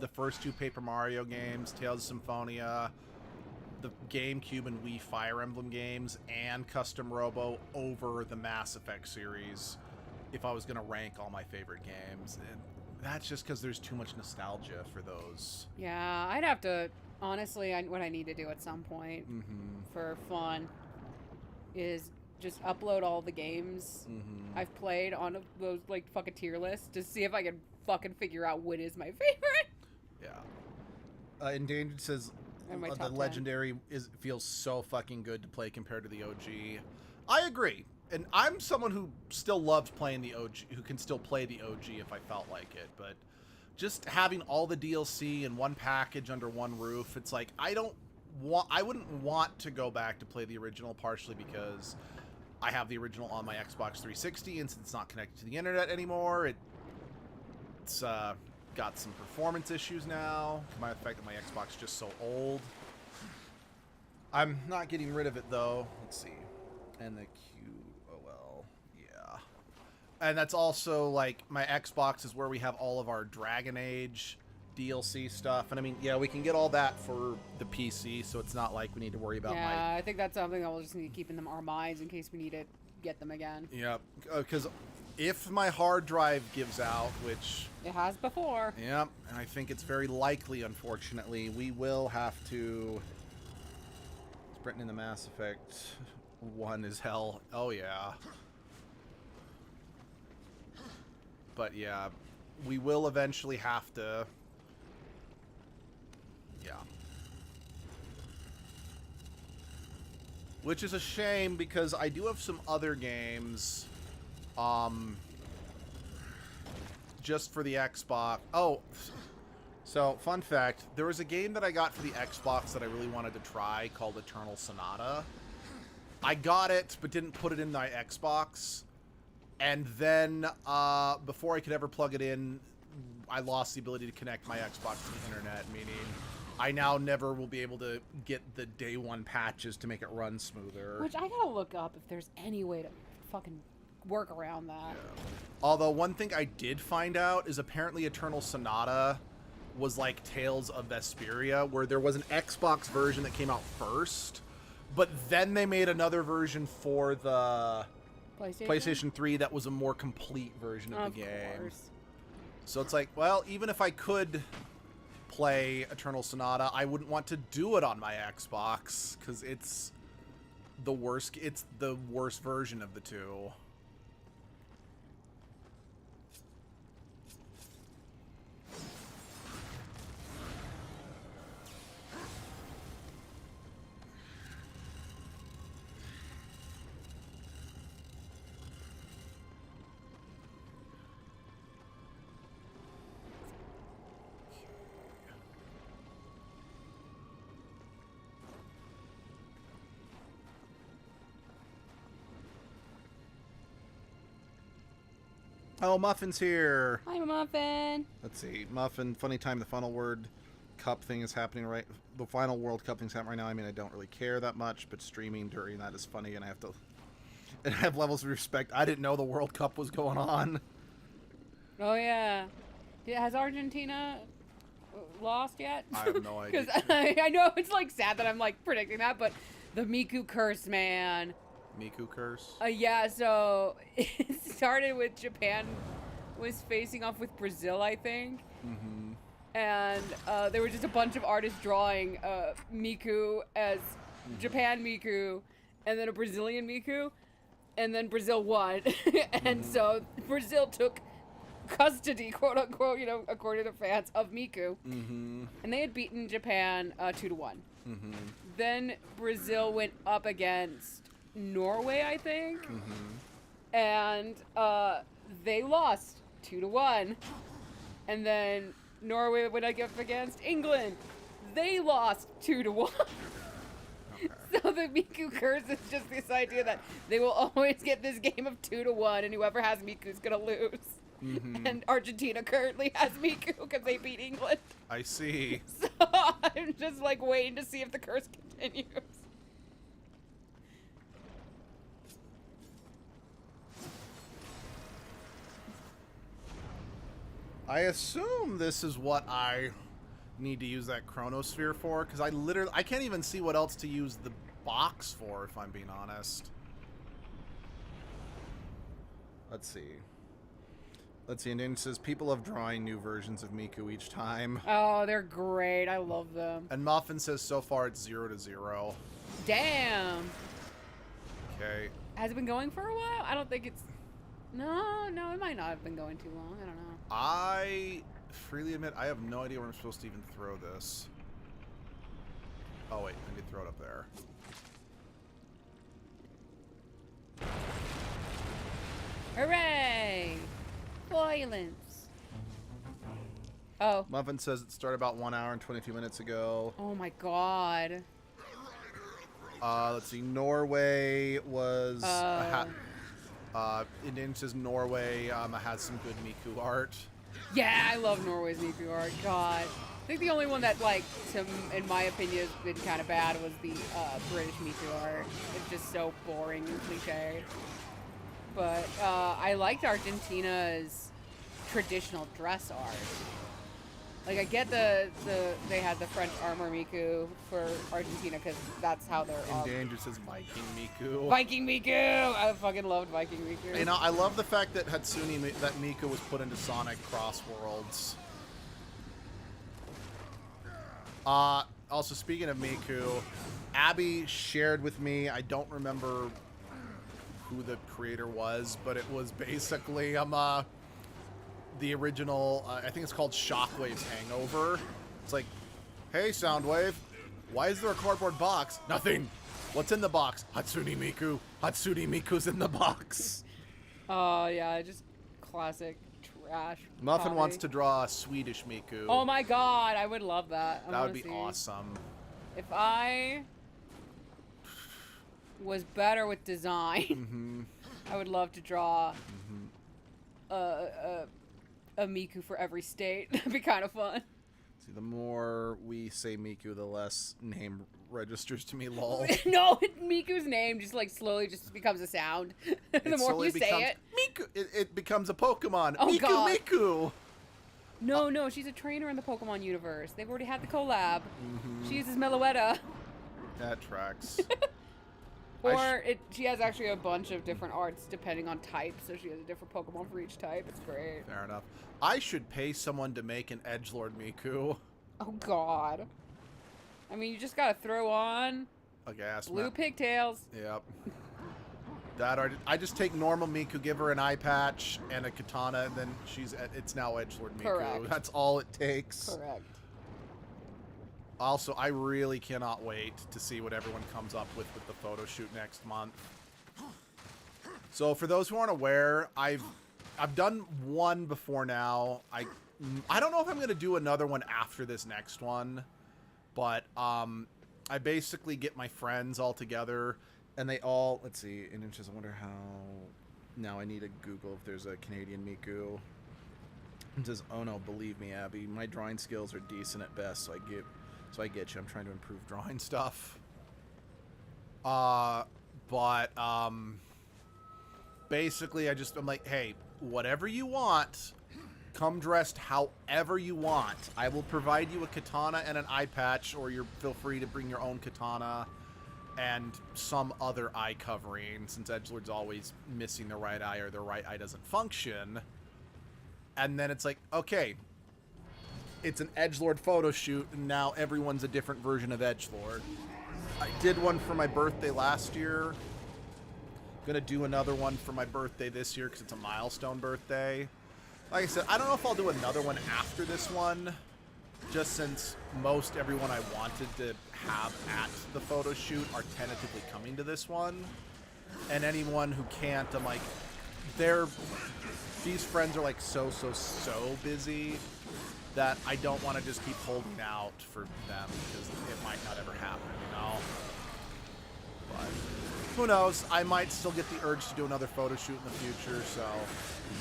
the first 2 Paper Mario games, Tales of Symphonia, the GameCube and Wii Fire Emblem games, and Custom Robo over the Mass Effect series if I was going to rank all my favorite games. And that's just because there's too much nostalgia for those. Yeah, I'd have to, honestly, what I need to do at some point for fun is just upload all the games I've played on those, like, fucking tier lists to see if I can fucking figure out what is my favorite. Yeah. Endangered says the Legendary feels so fucking good to play compared to the OG. I agree. And I'm someone who still loves playing the OG, who can still play the OG if I felt like it. But just having all the DLC in one package under one roof, it's like, I wouldn't want to go back to play the original, partially because I have the original on my Xbox 360, and since it's not connected to the internet anymore, it's got some performance issues now. Combined with the fact that my Xbox is just so old. I'm not getting rid of it, though. Let's see. And the QOL. Yeah. And that's also, like, my Xbox is where we have all of our Dragon Age DLC stuff. And, I mean, yeah, we can get all that for the PC, so it's not like we need to worry about I think that's something that we'll just need to keep in our minds in case we need to get them again. Yeah, because if my hard drive gives out, which... It has before. Yep, and I think it's very likely, unfortunately, we will have to... Sprinting in the Mass Effect 1 is hell. Oh, yeah. But, yeah, we will eventually have to... Yeah. Which is a shame, because I do have some other games... just for the Xbox. Oh, so fun fact, there was a game that I got for the Xbox that I really wanted to try called Eternal Sonata. I got it, but didn't put it in my Xbox. And then, before I could ever plug it in, I lost the ability to connect my Xbox to the internet, meaning I now never will be able to get the day one patches to make it run smoother. Which I gotta look up if there's any way to fucking work around that. Yeah. Although one thing I did find out is apparently Eternal Sonata was like Tales of Vesperia, where there was an Xbox version that came out first, but then they made another version for the PlayStation 3 that was a more complete version of the game. Course. So it's like, well, even if I could play Eternal Sonata, I wouldn't want to do it on my Xbox, because it's the worst. It's the worst version of the two. Oh, Muffin's here. Hi, Muffin. Let's see. Muffin, funny time. The final World Cup thing is happening right. The final World Cup thing's happening right now. I mean, I don't really care that much, but streaming during that is funny, and I have to and I have levels of respect. I didn't know the World Cup was going on. Oh, yeah. Has Argentina lost yet? I have no idea. Because I know it's, like, sad that I'm, like, predicting that, but the Miku curse, man. Miku curse? Yeah, so it started with Japan was facing off with Brazil, I think. Mm-hmm. And there were just a bunch of artists drawing Miku as Japan Miku and then a Brazilian Miku. And then Brazil won. And so Brazil took custody, quote unquote, you know, according to fans, of Miku. Mm-hmm. And they had beaten Japan 2-1. Mm-hmm. Then Brazil went up against Norway, I think. Mm-hmm. And they lost 2-1. And then Norway went up against England. They lost 2-1. Okay. So the Miku curse is just this idea that they will always get this game of 2-1, and whoever has Miku is gonna lose. Mm-hmm. And Argentina currently has Miku because they beat England. I see. So I'm just like waiting to see if the curse continues. I assume this is what I need to use that chronosphere for, because I can't even see what else to use the box for, if I'm being honest. Let's see. And then it says people love drawing new versions of Miku each time. Oh, they're great. I love them. And Muffin says so far it's 0-0. Damn. Okay. Has it been going for a while? I don't think it's... No, it might not have been going too long. I don't know. I freely admit I have no idea where I'm supposed to even throw this. Oh wait, I need to throw it up there. Hooray! Violence. Oh. Muffin says it started about 1 hour and 22 minutes ago. Oh my god. Let's see. Norway was... Indian says Norway has some good Miku art. Yeah, I love Norway's Miku art. God. I think the only one that, like, in my opinion, has been kind of bad was the British Miku art. It's just so boring and cliche. But I liked Argentina's traditional dress art. Like, I get they had the French armor Miku for Argentina because that's how they're... Endangered says Viking Miku. Viking Miku! I fucking loved Viking Miku. You know, I love the fact that that Miku was put into Sonic Cross Worlds. Also, speaking of Miku, Abby shared with me, I don't remember who the creator was, but it was basically, the original, I think it's called Shockwave's Hangover. It's like, hey, Soundwave, why is there a cardboard box? Nothing. What's in the box? Hatsune Miku. Hatsune Miku's in the box. Oh, yeah, just classic trash. Muffin hobby. wants to draw a Swedish Miku. Oh my god, I would love that. That would be awesome. If I was better with design, I would love to draw a Miku for every state. That'd be kind of fun. See, the more we say Miku, the less name registers to me, lol. No, Miku's name just like slowly just becomes a sound. The more you say it. Miku, it becomes a Pokemon. Oh, Miku, God. Miku. No, she's a trainer in the Pokemon universe. They've already had the collab. She uses Meloetta. That tracks. Or she has actually a bunch of different arts depending on type, so she has a different Pokemon for each type. It's great. Fair enough. I should pay someone to make an Edgelord Miku. Oh god. I mean, you just gotta throw on a gas. Blue pigtails. Yep. That are, I just take normal Miku, give her an eye patch and a katana, and then it's now edgelord Miku. Correct. That's all it takes. Correct. Also, I really cannot wait to see what everyone comes up with the photo shoot next month. So for those who aren't aware, I've done one before now. I don't know if I'm going to do another one after this next one, but I basically get my friends all together, and they all, let's see, in inches, I wonder how, now I need to Google if there's a Canadian Miku. It says, oh no, believe me, Abby, my drawing skills are decent at best, so I get you. I'm trying to improve drawing stuff. Basically, I'm like, hey, whatever you want, come dressed however you want. I will provide you a katana and an eye patch, or feel free to bring your own katana and some other eye covering, since edgelord's always missing the right eye or their right eye doesn't function. And then it's like, okay, it's an edgelord photo shoot, and now everyone's a different version of edgelord. I did one for my birthday last year. Gonna do another one for my birthday this year because it's a milestone birthday. Like I said, I don't know if I'll do another one after this one, just since most everyone I wanted to have at the photo shoot are tentatively coming to this one. And anyone who can't, I'm like, these friends are like so busy that I don't want to just keep holding out for them because it might not ever happen, you know? But who knows? I might still get the urge to do another photo shoot in the future, so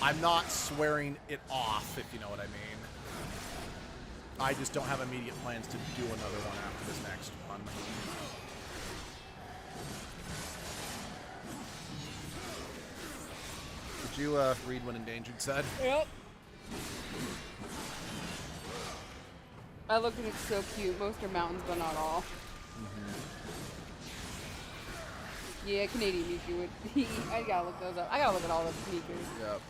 I'm not swearing it off, if you know what I mean. I just don't have immediate plans to do another one after this next one. Did you read what Endangered said? Yep. I looked and it's so cute. Most are mountains, but not all. Yeah, Canadian Miku would be. I gotta look those up. I gotta look at all the Mikus. Yep.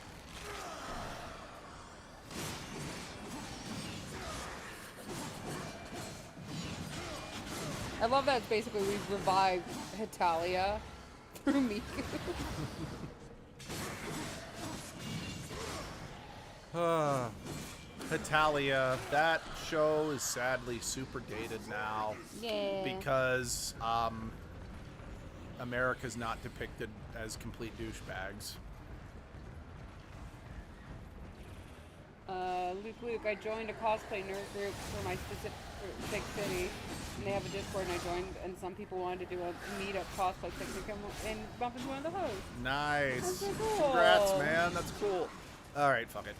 I love that it's basically we've revived Hitalia through Miku. Hitalia, that show is sadly super dated now. Yeah. Because America's not depicted as complete douchebags. Luke, I joined a cosplay nerd group for my specific city, and they have a Discord, and I joined, and some people wanted to do a meetup cosplay picnic, and bump into one of the hosts. Nice. That's so cool. Congrats, man. That's cool. All right, fuck it.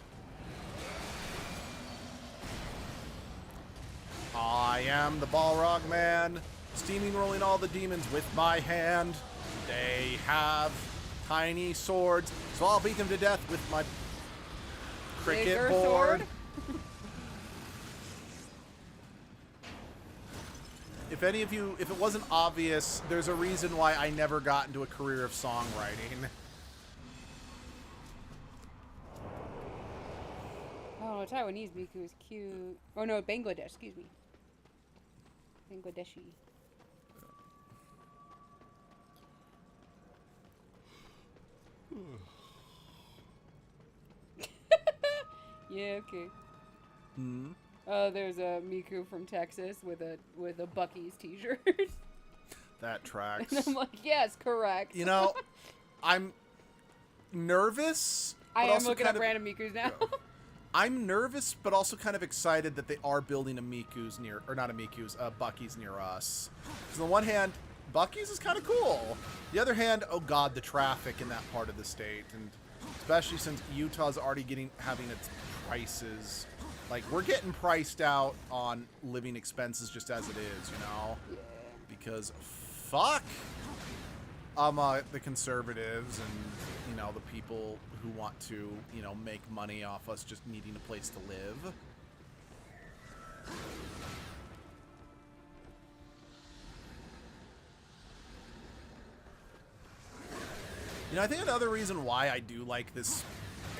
I am the Balrog Man, steaming rolling all the demons with my hand. They have tiny swords, so I'll beat them to death with my cricket Bigger board. sword? If any of you, if it wasn't obvious, there's a reason why I never got into a career of songwriting. Oh, Taiwanese Miku is cute. Oh no, Bangladesh, excuse me. Bangladeshi. Yeah, okay. Hmm. There's a Miku from Texas with a Buc-ee's t-shirt. That tracks. And I'm like, yes, correct. You know, I'm nervous. I but am also looking kind up of, random Mikus now. I'm nervous, but also kind of excited that they are building a Miku's near, or not a Miku's, a Buc-ee's near us. Because on the one hand, Buc-ee's is kind of cool. The other hand, oh god, the traffic in that part of the state, and especially since Utah's already having its prices. Like, we're getting priced out on living expenses just as it is, you know? Yeah. Because fuck the conservatives and, you know, the people who want to, you know, make money off us just needing a place to live. You know, I think another reason why I do like this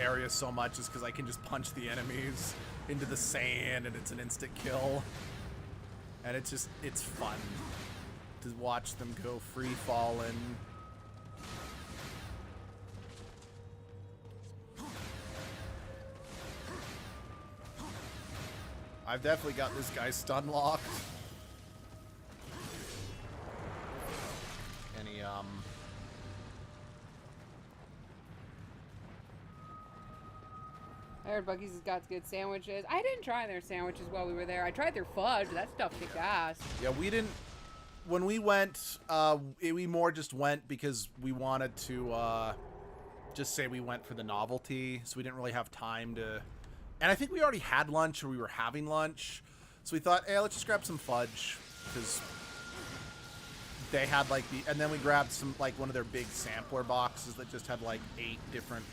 area so much is because I can just punch the enemies into the sand and it's an instant kill. And it's just, it's fun to watch them go free falling. I've definitely got this guy stun locked. And he, I heard Bucky's has got good sandwiches. I didn't try their sandwiches while we were there. I tried their fudge. That stuff kicked ass. Yeah, we didn't... When we went, we more just went because we wanted to, just say we went for the novelty. So we didn't really have time to... And I think we already had lunch, or we were having lunch. So we thought, hey, let's just grab some fudge. Because they had, like, the... And then we grabbed some, like, one of their big sampler boxes that just had, like, 8 different...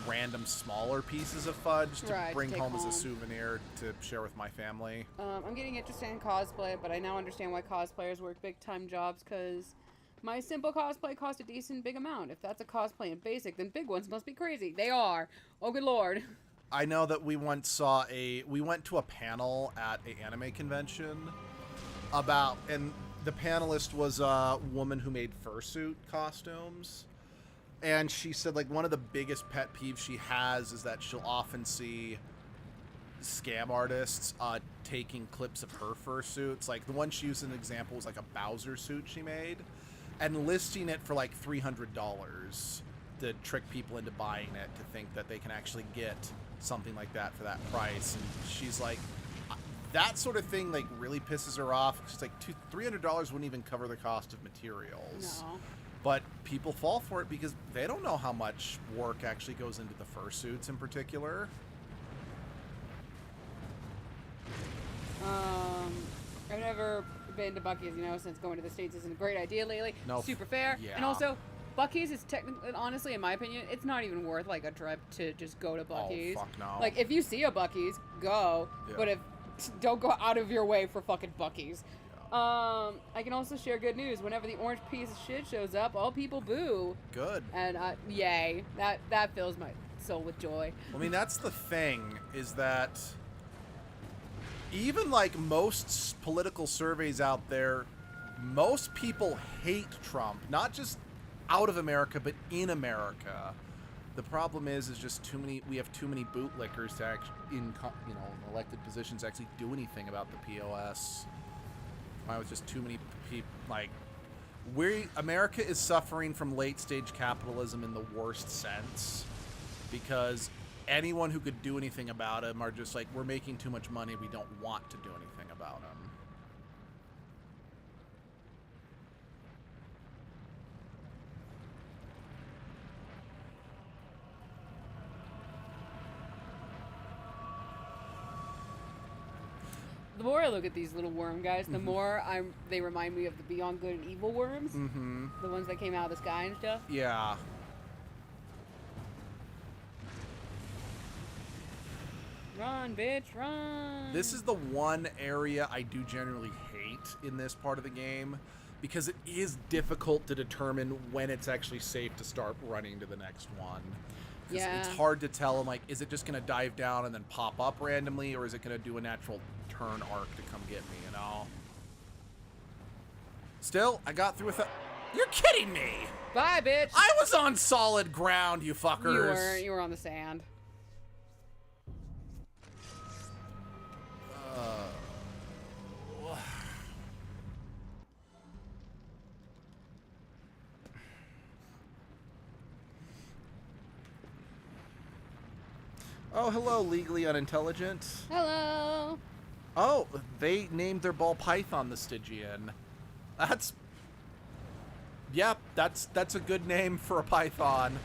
random smaller pieces of fudge to bring home as a souvenir to share with my family. I'm getting interested in cosplay, but I now understand why cosplayers work big-time jobs, because my simple cosplay cost a decent big amount. If that's a cosplay in basic, then big ones must be crazy. They are. Oh, good lord. I know that we once saw we went to a panel at an anime convention about, and the panelist was a woman who made fursuit costumes. And she said, like, one of the biggest pet peeves she has is that she'll often see scam artists taking clips of her fursuits. Like, the one she used as an example was, like, a Bowser suit she made. And listing it for, like, $300 to trick people into buying it, to think that they can actually get something like that for that price. And she's like, that sort of thing, like, really pisses her off. She's like, $300 wouldn't even cover the cost of materials. No. But people fall for it because they don't know how much work actually goes into the fursuits in particular. I've never been to Buc-ee's, you know, since going to the States isn't a great idea lately. No. Super fair. Yeah. And also, Buc-ee's is technically, honestly, in my opinion, it's not even worth, like, a trip to just go to Buc-ee's. Oh, fuck no. Like, if you see a Buc-ee's, go. Yeah. But don't go out of your way for fucking Buc-ee's. I can also share good news. Whenever the orange piece of shit shows up, all people boo. Good. And, yay. That fills my soul with joy. I mean, that's the thing, is that even, like, most political surveys out there, most people hate Trump. Not just out of America, but in America. The problem is just we have too many bootlickers to actually, in elected positions, to actually do anything about the POS. With just too many people, like, America is suffering from late-stage capitalism in the worst sense, because anyone who could do anything about them are just like, we're making too much money, we don't want to do anything about them. The more I look at these little worm guys, the more they remind me of the Beyond Good and Evil worms. Mm-hmm. The ones that came out of the sky and stuff. Yeah. Run, bitch, run! This is the one area I do generally hate in this part of the game, because it is difficult to determine when it's actually safe to start running to the next one. Yeah. It's hard to tell, I'm like, is it just going to dive down and then pop up randomly, or is it going to do a natural turn arc to come get me, you know? Still, I got through with it. You're kidding me! Bye, bitch! I was on solid ground, you fuckers! You weren't. You were on the sand. Oh, hello, legally unintelligent. Hello! Oh, they named their ball python the Stygian. That's... Yep, that's a good name for a python.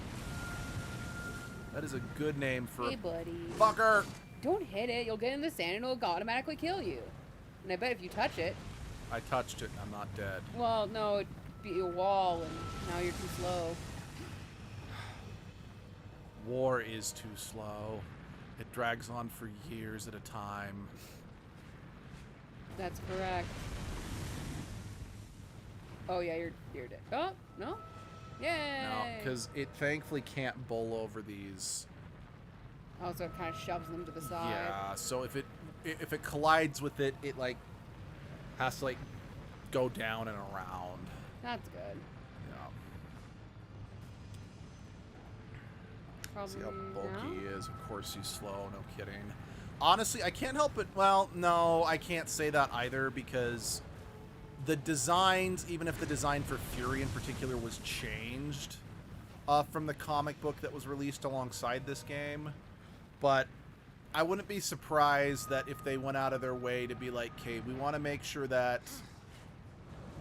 That is a good name for... Hey, buddy. Fucker! Don't hit it. You'll get in the sand and it'll automatically kill you. And I bet if you touch it... I touched it and I'm not dead. Well, no, it'd be a wall and now you're too slow. War is too slow. It drags on for years at a time. That's correct. Oh yeah, you're dead. Oh, no? Yay! No, because it thankfully can't bowl over these. Oh, so it kind of shoves them to the side. Yeah, so if it collides with it, it like has to like go down and around. That's good. Yeah. Probably See how bulky now? he is. Of course he's slow, no kidding. Honestly, I can't help it. Well, no, I can't say that either because the designs, even if the design for Fury in particular was changed from the comic book that was released alongside this game, but I wouldn't be surprised that if they went out of their way to be like, okay, we want to make sure that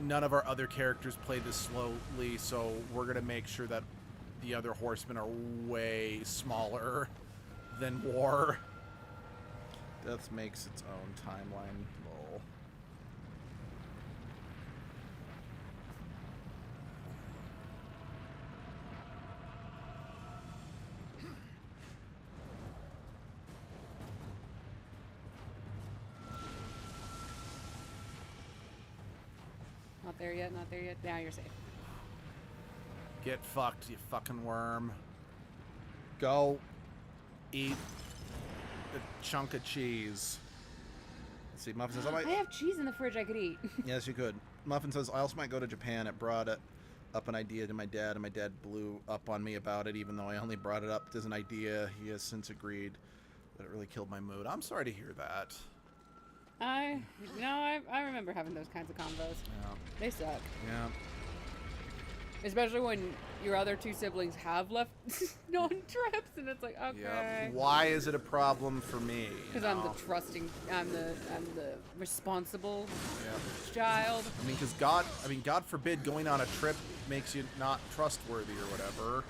none of our other characters play this slowly, so we're going to make sure that the other horsemen are way smaller than War. Death makes its own timeline. Lol. Not there yet, not there yet. Now you're safe. Get fucked, you fucking worm. Go eat a chunk of cheese. Let's see, Muffin says, I have cheese in the fridge I could eat. Yes, you could. Muffin says, I also might go to Japan. It brought up an idea to my dad, and my dad blew up on me about it, even though I only brought it up as an idea. He has since agreed that it really killed my mood. I'm sorry to hear that. I remember having those kinds of combos. Yeah. They suck. Yeah. Especially when your other two siblings have left on trips, and it's like, okay. Yeah. Why is it a problem for me? Because I'm the trusting, I'm the responsible Yeah. child. I mean, because God forbid going on a trip makes you not trustworthy or whatever.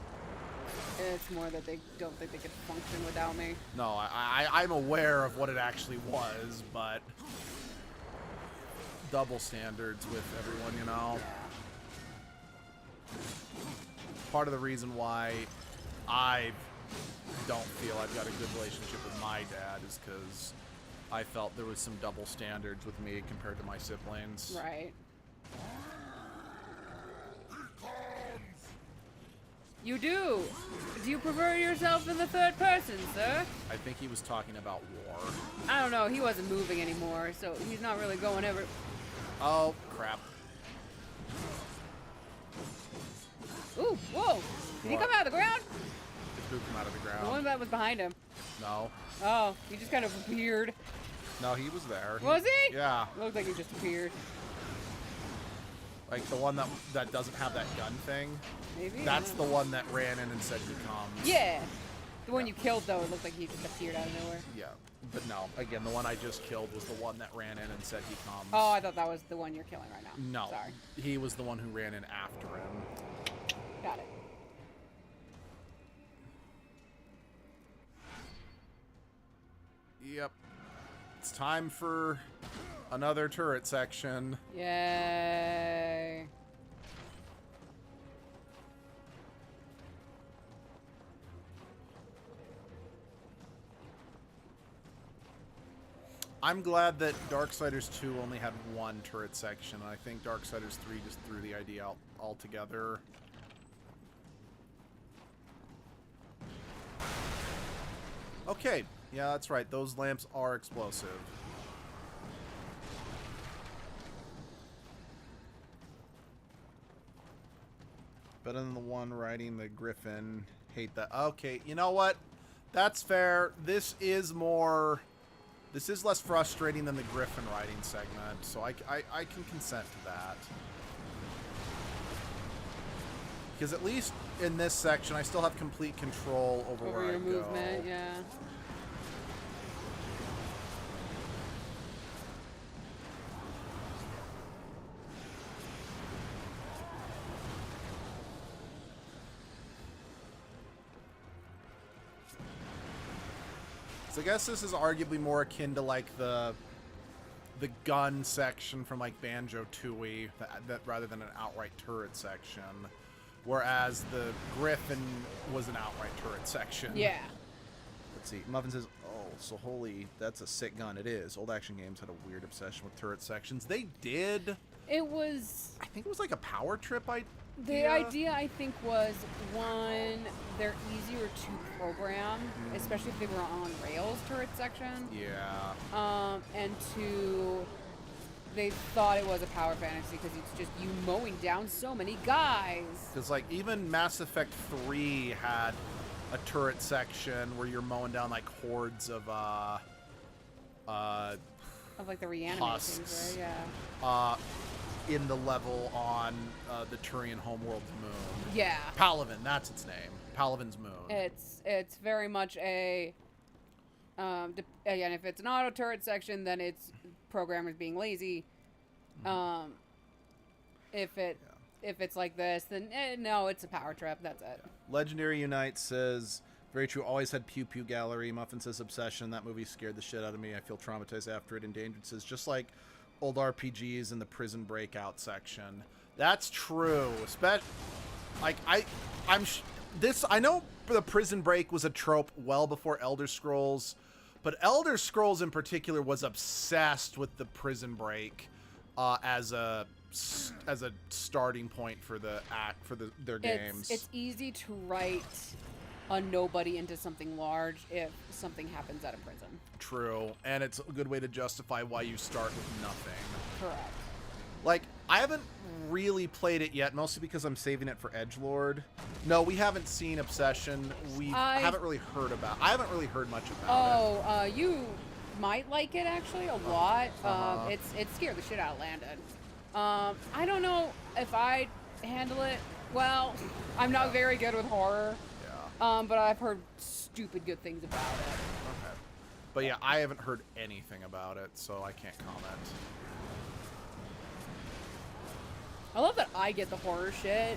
It's more that they don't think they could function without me. No, I'm aware of what it actually was, but double standards with everyone, you know. Part of the reason why I don't feel I've got a good relationship with my dad is because I felt there was some double standards with me compared to my siblings. Right. You do. Do you prefer yourself in the third person, sir? I think he was talking about War. I don't know. He wasn't moving anymore, so he's not really going ever. Oh, crap. Ooh, whoa. Did he What? come out of the ground? Did who come out of the The ground? one that was behind him. No. Oh, he just kind of appeared. No, he was there. Was he? Yeah. Looked like he just appeared. Like the one that doesn't have that gun thing. Maybe? That's the one that ran in and said he comes. Yeah. The one you killed, though, it looked like he just appeared out of nowhere. Yeah. But no, again, the one I just killed was the one that ran in and said he comes. Oh, I thought that was the one you're killing right now. No. Sorry. He was the one who ran in after him. Got it. Yep. It's time for another turret section. Yay. I'm glad that Darksiders 2 only had one turret section. I think Darksiders 3 just threw the idea out altogether. Okay, yeah, that's right. Those lamps are explosive. Better than the one riding the Griffin. Hate that. Okay, you know what? That's fair. This is less frustrating than the Griffin riding segment, so I can consent to that. Because at least in this section, I still have complete control over where Over I your go. movement, yeah. So I guess this is arguably more akin to like the gun section from like Banjo-Tooie, that rather than an outright turret section, whereas the Griffin was an outright turret section. Yeah. Let's see. Muffin says, "Oh, so holy, that's a sick gun." It is. Old action games had a weird obsession with turret sections. They did. It was... I think it was like a power trip idea. The idea, I think, was, one, they're easier to program, especially if they were on rails turret section. Yeah. And two, they thought it was a power fantasy because it's just you mowing down so many guys. Because, like, even Mass Effect 3 had a turret section where you're mowing down, like, hordes of, Of, like, the reanimating husks, things, right? Yeah. in the level on the Turian homeworld's moon. Yeah. Palaven, that's its name. Palaven's moon. It's very much a... again, if it's an auto turret section, then it's programmers being lazy. If it's like this, then no, it's a power trap. That's it. Legendary Unite says, very true, always had Pew Pew Gallery. Muffin says Obsession. That movie scared the shit out of me. I feel traumatized after it. Endangered says, just like old RPGs in the prison breakout section. That's true. Like, I know the prison break was a trope well before Elder Scrolls, but Elder Scrolls in particular was obsessed with the prison break as a starting point for their games. It's easy to write a nobody into something large if something happens at a prison. True, and it's a good way to justify why you start with nothing. Correct. Like, I haven't really played it yet, mostly because I'm saving it for Edgelord. No, we haven't seen Obsession. I haven't really heard much about it. You might like it actually a lot. It scared the shit out of Landon. I don't know if I'd handle it well. I'm not very good with horror. Yeah. But I've heard stupid good things about it. Okay. But yeah, I haven't heard anything about it, so I can't comment. I love that I get the horror shit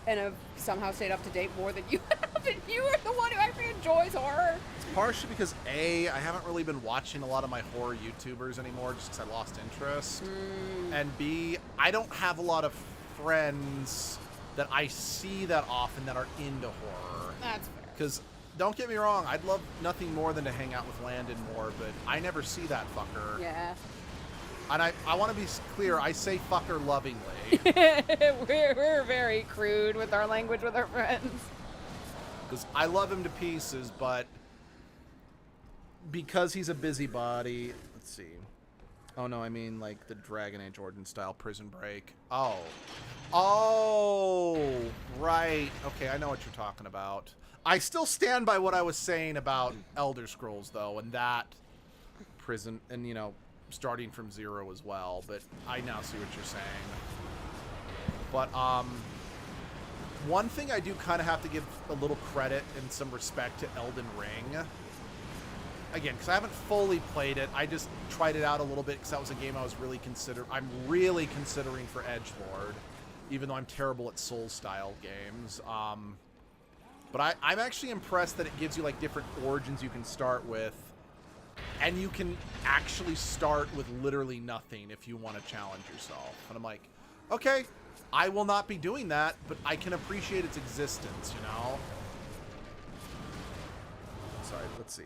and have somehow stayed up to date more than you have, and you are the one who actually enjoys horror. It's partially because A, I haven't really been watching a lot of my horror YouTubers anymore just because I lost interest. And B, I don't have a lot of friends that I see that often that are into horror. That's fair. Because, don't get me wrong, I'd love nothing more than to hang out with Landon more, but I never see that fucker. Yeah. And I want to be clear, I say fucker lovingly. we're very crude with our language with our friends. Because I love him to pieces, but because he's a busybody, let's see. Oh no, I mean like the Dragon Age Origin style prison break. Oh, right. Okay, I know what you're talking about. I still stand by what I was saying about Elder Scrolls though, and that prison, and you know, starting from zero as well, but I now see what you're saying. But one thing I do kind of have to give a little credit and some respect to Elden Ring. Again, because I haven't fully played it. I just tried it out a little bit because that was a game I'm really considering for Edgelord, even though I'm terrible at Souls-style games. But I'm actually impressed that it gives you like different origins you can start with. And you can actually start with literally nothing if you want to challenge yourself. And I'm like, okay, I will not be doing that, but I can appreciate its existence, you know? Sorry, let's see.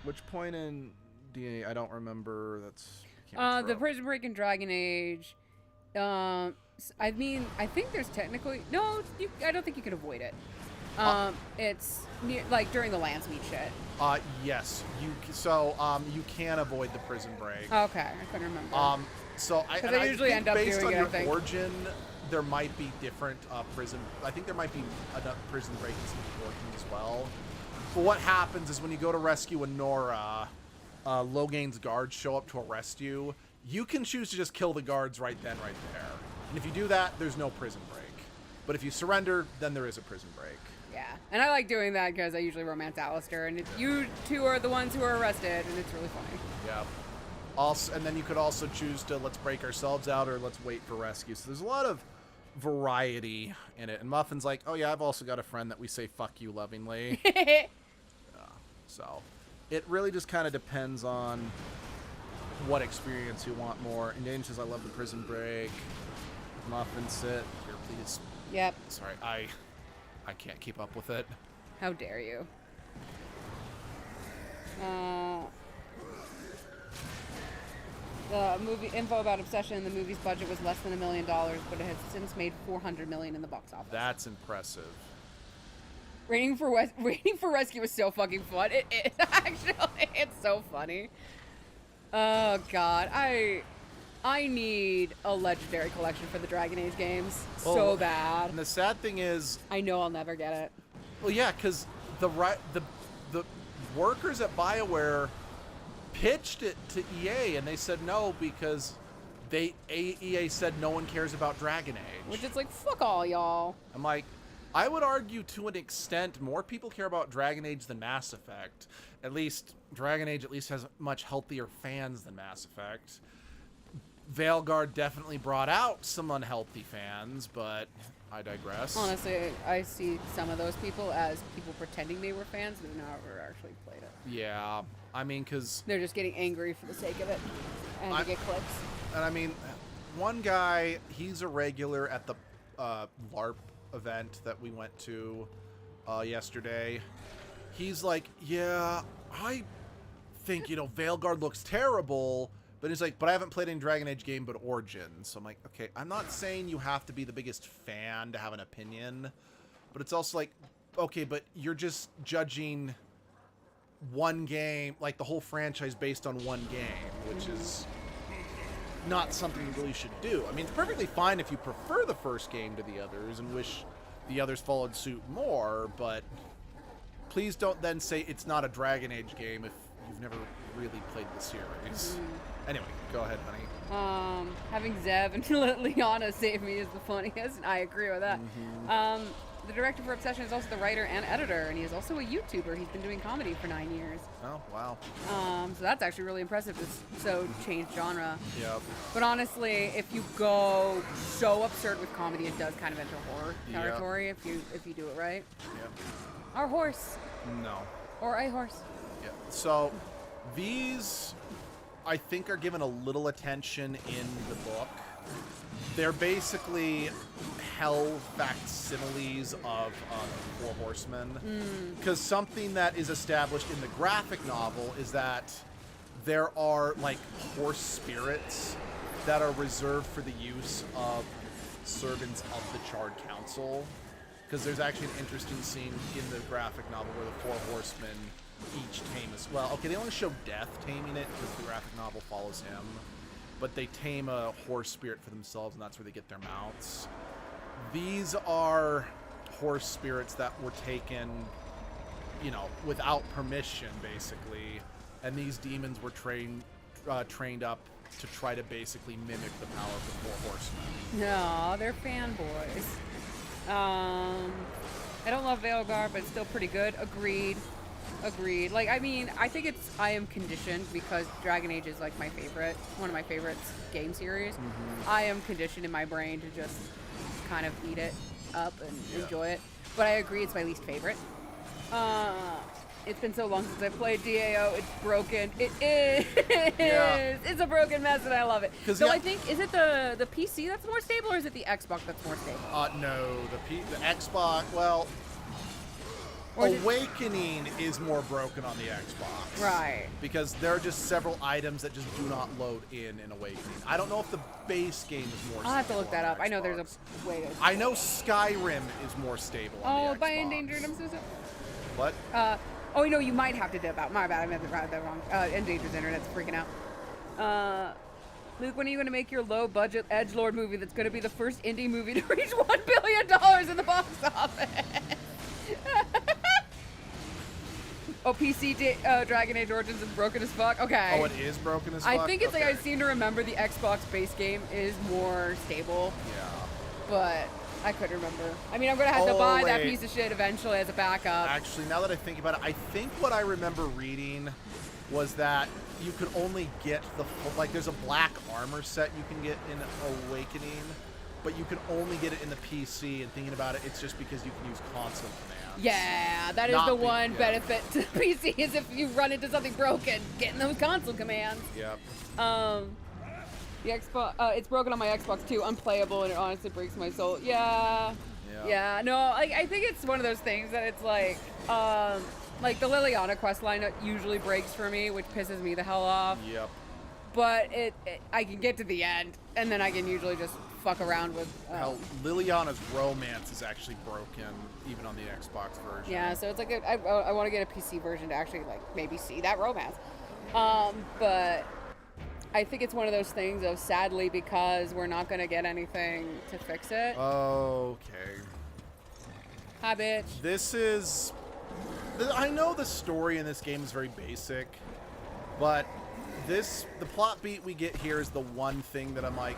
Which point in DNA? I don't remember. The Prison Break in Dragon Age. I mean, I think there's technically... No, I don't think you can avoid it. It's near, like during the Landsmeet shit. Yes. You can avoid the prison break. Okay, I couldn't remember. So I usually think end up based doing on it, your origin, there might be different prison. I think there might be enough prison breaks in origin as well. But what happens is when you go to rescue Honora, Logain's guards show up to arrest you. You can choose to just kill the guards right then, right there. And if you do that, there's no prison break. But if you surrender, then there is a prison break. Yeah, and I like doing that because I usually romance Alistair, and you two are the ones who are arrested, and it's really funny. Yeah. Also, and then you could also choose to let's break ourselves out or let's wait for rescue. So there's a lot of variety in it. And Muffin's like, oh yeah, I've also got a friend that we say fuck you lovingly. So it really just kind of depends on what experience you want more. And Dane says, I love the prison break. Muffin, sit here, please. Yep. Sorry, I can't keep up with it. How dare you? The movie info about Obsession. The movie's budget was less than $1 million, but it has since made $400 million in the box office. That's impressive. Waiting for Rescue was so fucking fun. It actually, it's so funny. Oh god, I I need a Legendary Collection for the Dragon Age games Oh, so bad. And the sad thing is, I know I'll never get it. well, yeah, because the workers at BioWare pitched it to EA, and they said no because EA said no one cares about Dragon Age. Which is like, fuck all y'all. I'm like, I would argue to an extent more people care about Dragon Age than Mass Effect. At least Dragon Age has much healthier fans than Mass Effect. Veilguard definitely brought out some unhealthy fans, but I digress. Honestly, I see some of those people as people pretending they were fans who never actually played it. Yeah, I mean, because They're just getting angry for the sake of it and to get clicks. And I mean, one guy, he's a regular at the LARP event that we went to yesterday. He's like, yeah, I think, Veilguard looks terrible. But he's like, but I haven't played any Dragon Age game but Origins. So I'm like, okay, I'm not saying you have to be the biggest fan to have an opinion. But it's also like, okay, but you're just judging one game, like the whole franchise based on one game, which is not something you really should do. I mean, it's perfectly fine if you prefer the first game to the others and wish the others followed suit more, but please don't then say it's not a Dragon Age game if you've never really played the series. Anyway, go ahead, honey. Having Zev and Liana save me is the funniest. I agree with that. The director for Obsession is also the writer and editor, and he is also a YouTuber. He's been doing comedy for 9 years. Oh, wow. So that's actually really impressive to so change genre. Yep. But honestly, if you go so absurd with comedy, it does kind of enter horror territory if you do it right. Yep. Our horse. No. Or a horse. Yeah. So, these, I think, are given a little attention in the book. They're basically hell facsimiles of Four Horsemen. Because something that is established in the graphic novel is that there are, like, horse spirits that are reserved for the use of servants of the Charred Council. Because there's actually an interesting scene in the graphic novel where the Four Horsemen each tame as well. Okay, they only show Death taming it because the graphic novel follows him. But they tame a horse spirit for themselves, and that's where they get their mounts. These are horse spirits that were taken, without permission, basically. And these demons were trained up to try to basically mimic the power of the Four Horsemen. No, they're fanboys. I don't love Veilguard, but it's still pretty good. Agreed. Like, I mean, I think I am conditioned because Dragon Age is like one of my favorites game series. I am conditioned in my brain to just kind of eat it up and enjoy it. But I agree, it's my least favorite. It's been so long since I played DAO. It's broken. It is. Yeah. It's a broken mess, and I love it. So I think, is it the PC that's more stable, or is it the Xbox that's more stable? No, the Xbox. Well. Awakening is more broken on the Xbox. Right. Because there are just several items that just do not load in Awakening. I don't know if the base game is more stable. I'll have to look that up. Xbox. I know there's a way to... I know Skyrim is more stable on the Xbox. Oh, by Endangered, I'm so sorry. What? Oh, no, you might have to dip out. My bad, I meant to write that wrong. Endangered's internet's freaking out. Luke, when are you going to make your low-budget edgelord movie that's going to be the first indie movie to reach $1 billion in the box office? Oh, PC Dragon Age Origins is broken as fuck? Okay. Oh, it is broken as fuck? I think it's like I seem to remember the Xbox base game is more stable. Yeah. But I couldn't remember. I mean, I'm going to have to buy that piece of shit eventually as a backup. Actually, now that I think about it, I think what I remember reading was that you could only get there's a black armor set you can get in Awakening, but you can only get it in the PC, and thinking about it, it's just because you can use console commands. Yeah, that is the one benefit to PC is if you run into something broken, getting those console commands. Yep. The Xbox, it's broken on my Xbox too, unplayable, and it honestly breaks my soul. Yeah. No, I think it's one of those things that it's like the Liliana questline usually breaks for me, which pisses me the hell off. Yep. But I can get to the end, and then I can usually just fuck around with... Hell, Liliana's romance is actually broken, even on the Xbox version. Yeah, so it's like, I want to get a PC version to actually, maybe see that romance. But I think it's one of those things of sadly because we're not gonna get anything to fix it. Okay. Hi, bitch. This is... I know the story in this game is very basic, but the plot beat we get here is the one thing that I'm like,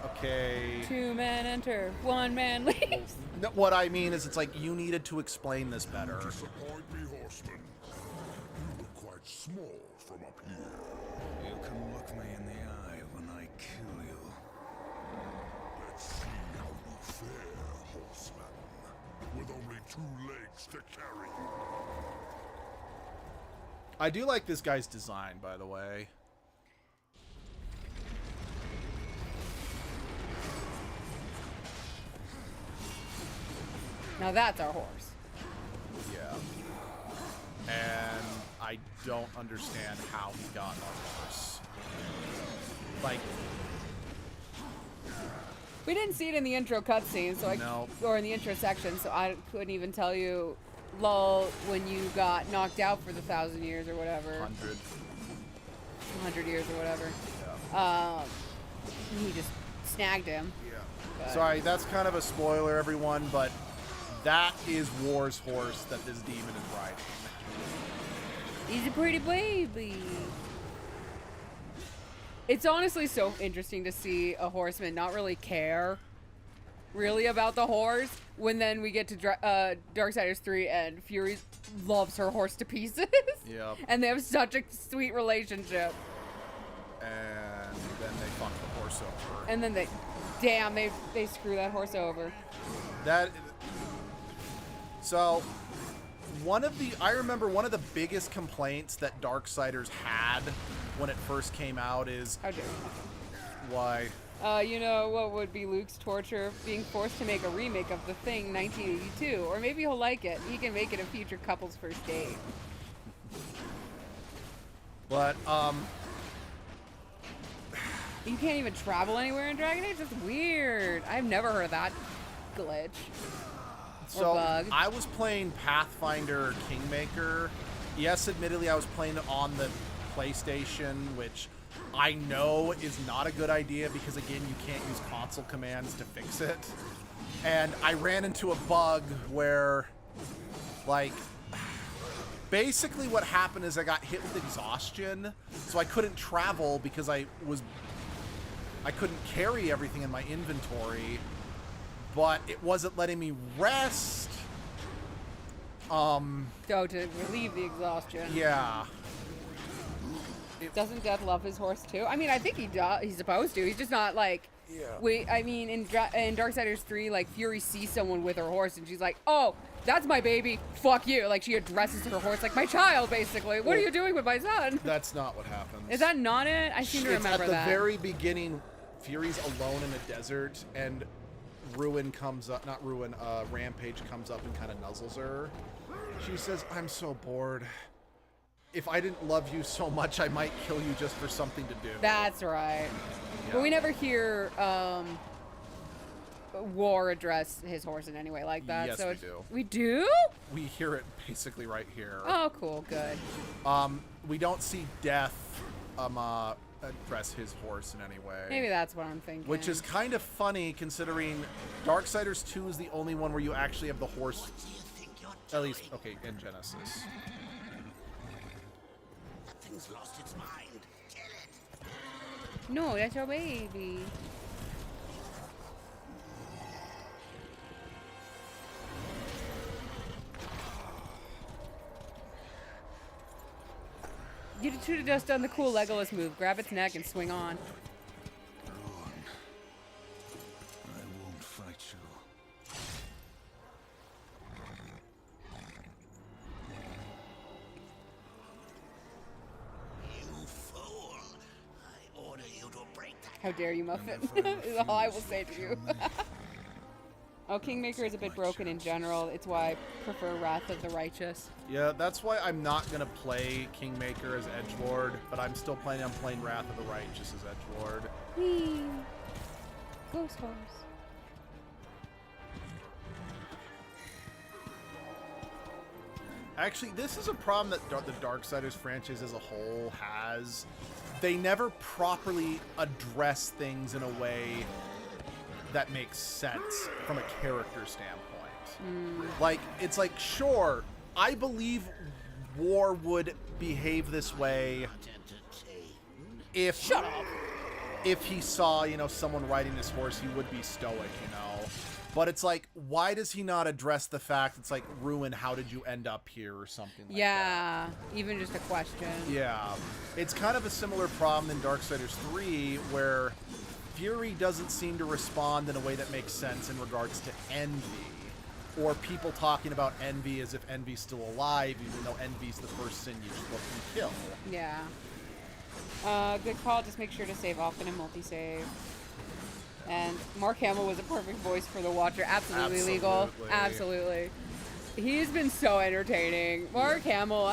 okay... 2 men enter, 1 man leaves. No, what I mean is it's like, you needed to explain this better. Disappoint me, horseman. You look quite small from up here. You can look me in the eye when I kill you. Let's see how you fare, horseman. With only 2 legs to carry you. I do like this guy's design, by the way. Now that's our horse. Yeah. And I don't understand how he got on horse. Like... We didn't see it in the intro cutscene, so or in the intro section, so I couldn't even tell you, lol, when you got knocked out for the 1,000 years or whatever. 100 years or whatever. Yeah. He just snagged him. Yeah. But Sorry, that's kind of a spoiler, everyone, but that is War's horse that this demon is riding. he's a pretty baby. It's honestly so interesting to see a horseman not really care really about the horse when then we get to Darksiders 3 and Fury loves her horse to pieces. Yep. And they have such a sweet relationship. And then they fuck the horse over. And then they screw that horse over. So, I remember one of the biggest complaints that Darksiders had when it first came out is... How dare you. Why? You know what would be Luke's torture? Being forced to make a remake of The Thing 1982. Or maybe he'll like it. He can make it a future couple's first date. But, You can't even travel anywhere in Dragon Age? That's weird. I've never heard of that glitch. So, bug. I was playing Pathfinder Kingmaker. Yes, admittedly, I was playing it on the PlayStation, which I know is not a good idea because, again, you can't use console commands to fix it. And I ran into a bug where, like, basically what happened is I got hit with exhaustion, so I couldn't travel because I couldn't carry everything in my inventory. But it wasn't letting me rest. So to relieve the exhaustion. Yeah. Doesn't Death love his horse too? I mean, I think he does. He's supposed to. He's just not like. Yeah. I mean, in Darksiders 3, like Fury sees someone with her horse, and she's like, "Oh, that's my baby. Fuck you!" Like she addresses her horse like my child, basically. What are you doing with my son? That's not what happens. Is that not it? I seem to remember that. At the very beginning, Fury's alone in a desert, and Rampage comes up and kind of nuzzles her. She says, "I'm so bored. If I didn't love you so much, I might kill you just for something to do." That's right. Yeah. But we never hear War address his horse in any way like that. Yes, so we do. We do? We hear it basically right here. Oh, cool. Good. We don't see Death address his horse in any way. Maybe that's what I'm thinking. Which is kind of funny considering Darksiders 2 is the only one where you actually have the horse. At least, okay, in Genesis. That thing's lost its mind. Kill it. No, that's your baby. You should have just done the cool Legolas move. Grab its neck and swing on. Ruin. I won't fight you. You fool. I order you to break that. How dare you, Muffin? Is all I will say to you. Oh, Kingmaker is a bit broken in general. It's why I prefer Wrath of the Righteous. Yeah, that's why I'm not going to play Kingmaker as Edgelord, but I'm still planning on playing Wrath of the Righteous as Edgelord. Whee! Ghost horse. Actually, this is a problem that the Darksiders franchise as a whole has. They never properly address things in a way that makes sense from a character standpoint. Like, it's like, sure, I believe War would behave this way if... Shut up! If he saw, you know, someone riding his horse, he would be stoic, you know? But it's like, why does he not address the fact it's like, Ruin, how did you end up here or something like that? Yeah, even just a question. Yeah. It's kind of a similar problem in Darksiders 3, where Fury doesn't seem to respond in a way that makes sense in regards to Envy. Or people talking about Envy as if Envy's still alive, even though Envy's the first sin you should look and kill. Yeah. Good call. Just make sure to save often and multi-save. And Mark Hamill was a perfect voice for the Watcher. Absolutely legal. Absolutely. He's been so entertaining. Mark Hamill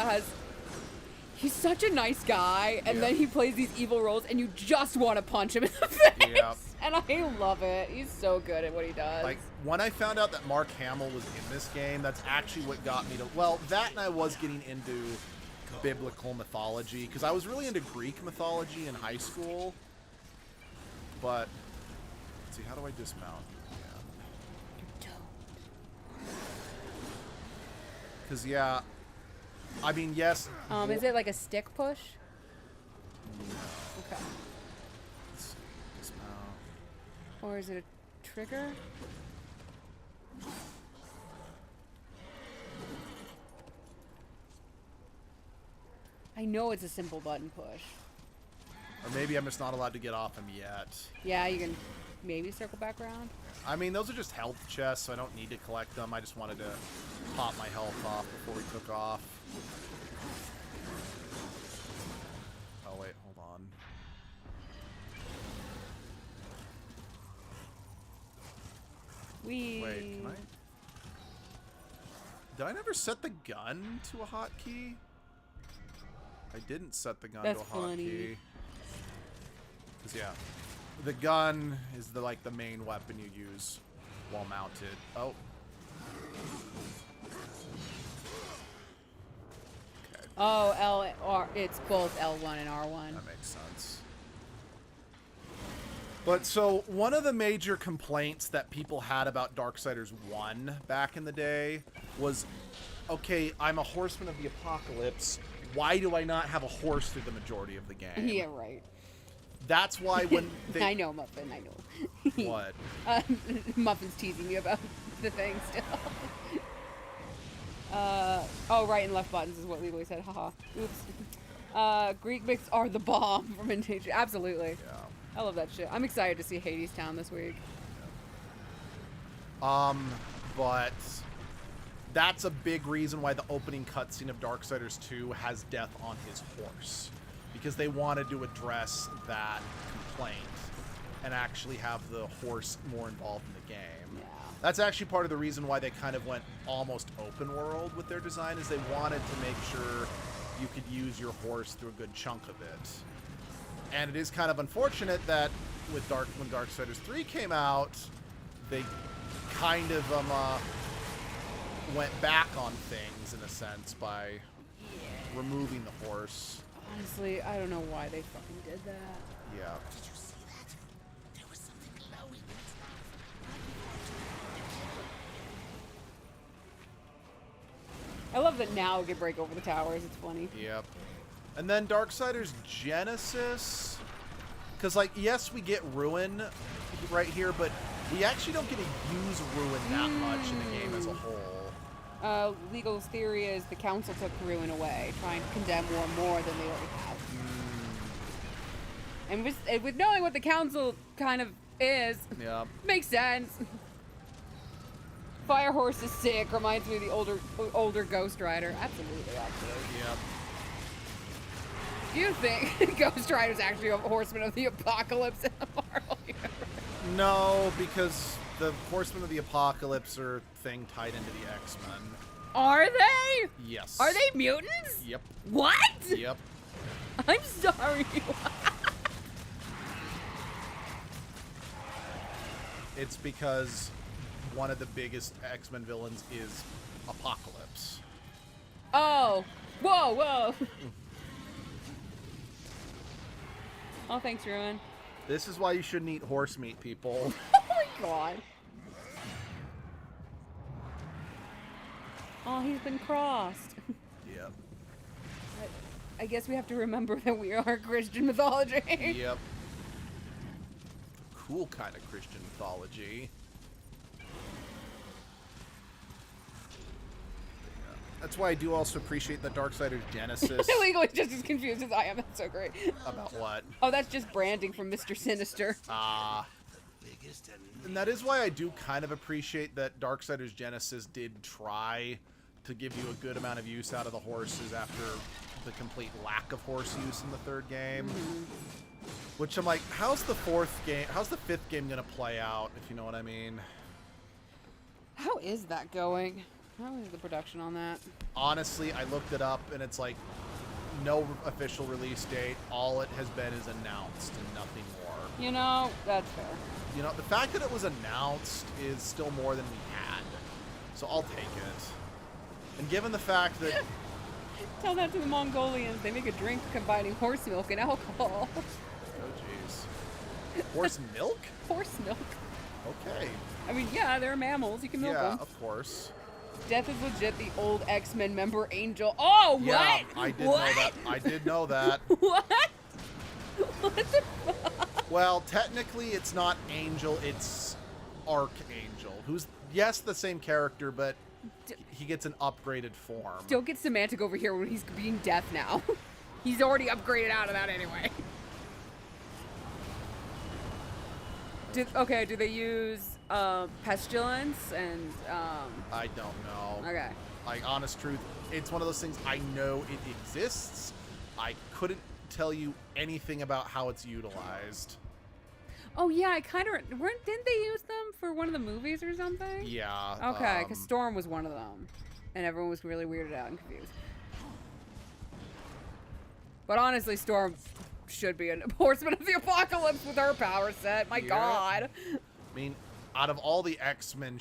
he's such a nice guy, and then he plays these evil roles, and you just want to punch him in the face. Yep. And I love it. He's so good at what he does. Like, when I found out that Mark Hamill was in this game, that's actually what got me to... Well, that and I was getting into biblical mythology, because I was really into Greek mythology in high school. But, let's see, how do I dismount? Because, yeah, I mean, yes... Is it like a stick push? No. Okay. Let's dismount. Or is it a trigger? I know it's a simple button push. Or maybe I'm just not allowed to get off him yet. Yeah, you can maybe circle back around. I mean, those are just health chests, so I don't need to collect them. I just wanted to pop my health off before we took off. Oh, wait, hold on. Wait, can I? Did I never set the gun to a hotkey? I didn't set the gun to a hotkey. Because, yeah, the gun is the main weapon you use while mounted. Oh. Okay. Oh, it's both L1 and R1. That makes sense. But so one of the major complaints that people had about Darksiders 1 back in the day was, okay, I'm a horseman of the apocalypse. Why do I not have a horse through the majority of the game? Yeah, right. That's why when they... I know, Muffin, I know. What? Muffin's teasing me about the thing still. Oh, right and left buttons is what Legally said. Haha. Oops. Greek mix are the bomb from Invasion. Absolutely. Yeah. I love that shit. I'm excited to see Hades Town this week. But that's a big reason why the opening cutscene of Darksiders 2 has Death on his horse. Because they wanted to address that complaint and actually have the horse more involved in the game. Yeah. That's actually part of the reason why they kind of went almost open world with their design, is they wanted to make sure you could use your horse through a good chunk of it. And it is kind of unfortunate that when Darksiders 3 came out, they kind of went back on things in a sense by removing the horse. Honestly, I don't know why they fucking did that. Yeah. Did you see that? There was something glowing in its mouth. I love that now it can break over the towers. It's funny. Yep. And then Darksiders Genesis, because like, yes, we get Ruin right here, but we actually don't get to use Ruin that much in the game as a whole. Legal's theory is the council took Ruin away, trying to condemn war more than they already have. And with knowing what the council kind of is, makes sense. Firehorse is sick. Reminds me of the older Ghost Rider. Absolutely, actually. Yep. Do you think Ghost Rider is actually a horseman of the apocalypse in the Marvel universe? No, because the Horsemen of the Apocalypse are thing tied into the X-Men. Are they? Yes. Are they mutants? Yep. What? Yep. I'm sorry. It's because one of the biggest X-Men villains is Apocalypse. Oh. Whoa, whoa. Oh, thanks, Ruin. This is why you shouldn't eat horse meat, people. Oh my god. Oh, he's been crossed. Yep. I guess we have to remember that we are Christian mythology. Yep. Cool kind of Christian mythology. That's why I do also appreciate the Darksiders Genesis. Legally just as confused as I am. That's so great. About what? Oh, that's just branding from Mr. Sinister. And that is why I do kind of appreciate that Darksiders Genesis did try to give you a good amount of use out of the horses after the complete lack of horse use in the third game. Which I'm like, how's the fifth game gonna play out, if you know what I mean? How is that going? How is the production on that? Honestly, I looked it up and it's like no official release date. All it has been is announced and nothing more. You know, that's fair. You know, the fact that it was announced is still more than we had. So I'll take it. And given the fact that... Tell that to the Mongolians. They make a drink combining horse milk and alcohol. Oh, jeez. Horse milk? Horse milk. Okay. I mean, yeah, they're mammals. You can milk them. Yeah, of course. Death is legit the old X-Men member Angel. Oh, Yeah, what? I did what? know that. I did know that. What? What the fuck? Well, technically, it's not Angel, it's Archangel, who's, yes, the same character, but he gets an upgraded form. Don't get semantic over here when he's being Death now. He's already upgraded out of that anyway. Okay, do they use pestilence and I don't know. Okay. Like, honest truth, it's one of those things, I know it exists. I couldn't tell you anything about how it's utilized. Oh yeah, I kind of didn't they use them for one of the movies or something? Yeah. Okay, because Storm was one of them, and everyone was really weirded out and confused. But honestly, Storm should be a horseman of the apocalypse with her power set. My God. I mean, out of all the X-Men,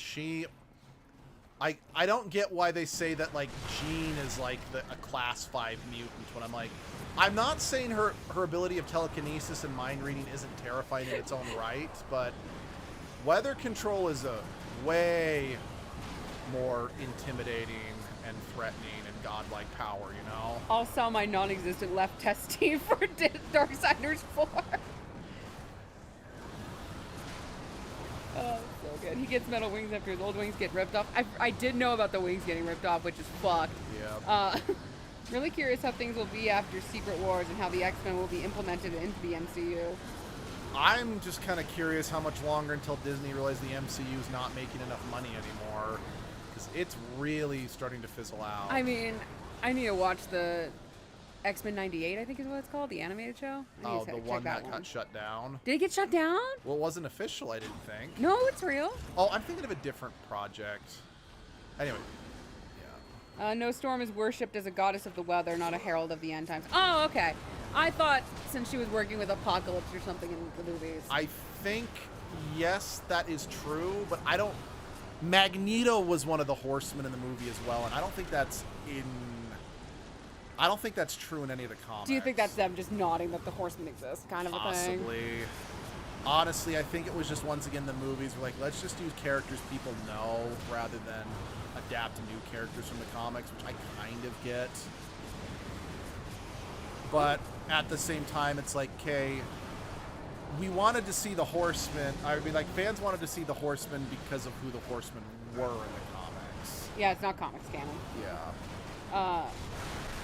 I don't get why they say that, like, Jean is, like, a class 5 mutant, when I'm like, I'm not saying her ability of telekinesis and mind reading isn't terrifying in its own right, but weather control is a way more intimidating and threatening and godlike power, you know? I'll sell my non-existent left testy for Darksiders 4. Oh, so good. He gets metal wings after his old wings get ripped off. I did know about the wings getting ripped off, which is fucked. Yeah. Really curious how things will be after Secret Wars and how the X-Men will be implemented into the MCU. I'm just kind of curious how much longer until Disney realizes the MCU is not making enough money anymore. Because it's really starting to fizzle out. I mean, I need to watch the X-Men 98, I think is what it's called, the animated show. Oh, the one that got shut down? Did it get shut down? Well, it wasn't official, I didn't think. No, it's real. Oh, I'm thinking of a different project. Anyway. No, Storm is worshipped as a goddess of the weather, not a herald of the end times. Oh, okay. I thought since she was working with Apocalypse or something in the movies. I think, yes, that is true, but I don't... Magneto was one of the horsemen in the movie as well, and I don't think that's true in any of the comics. Do you think that's them just nodding that the horsemen exist, kind of a thing? Possibly. Honestly, I think it was just, once again, the movies were like, let's just use characters people know rather than adapt to new characters from the comics, which I kind of get. But at the same time, it's like, okay, we wanted to see the Horsemen. I mean, like, fans wanted to see the Horsemen because of who the Horsemen were in the comics. Yeah, it's not comics canon. Yeah.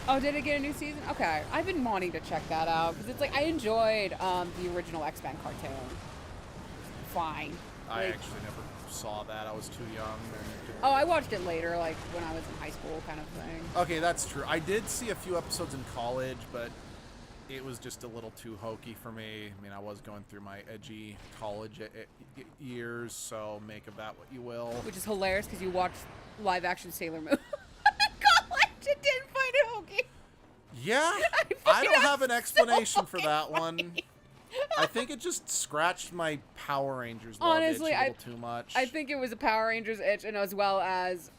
Oh, did it get a new season? Okay, I've been wanting to check that out because it's like I enjoyed the original X-Men cartoon. Fine. I Like, actually never saw that. I was too young. oh, I watched it later, like when I was in high school, kind of thing. Okay, that's true. I did see a few episodes in college, but it was just a little too hokey for me. I mean, I was going through my edgy college years, so make of that what you will. Which is hilarious because you watched live-action Sailor Moon in college and didn't find it hokey. Yeah, I don't have an explanation for that one. I think it just scratched my Power Rangers love itch a little too much. I think it was a Power Rangers itch, and as well as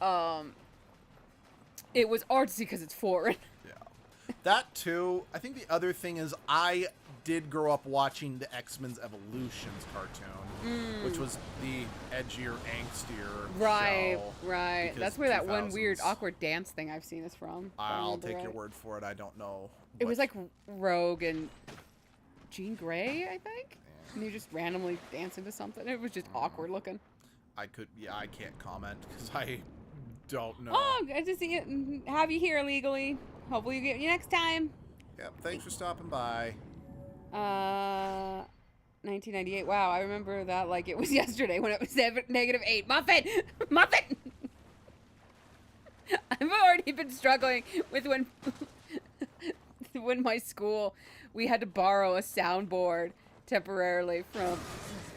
it was artsy because it's foreign. Yeah. That too. I think the other thing is I did grow up watching the X-Men's Evolutions cartoon, which was the edgier, angstier Right, show. right. That's where that one weird, awkward dance thing I've seen is from. I'll take your word for it. I don't know. It was like Rogue and Jean Grey, I think? And they just randomly dancing to something. It was just awkward looking. I can't comment because I don't know. Oh, good to see you. Have you here illegally. Hopefully you get you next time. Yep, thanks for stopping by. 1998. Wow, I remember that like it was yesterday when it was -8. Muffin! Muffin! I've already been struggling with when my school, we had to borrow a soundboard temporarily from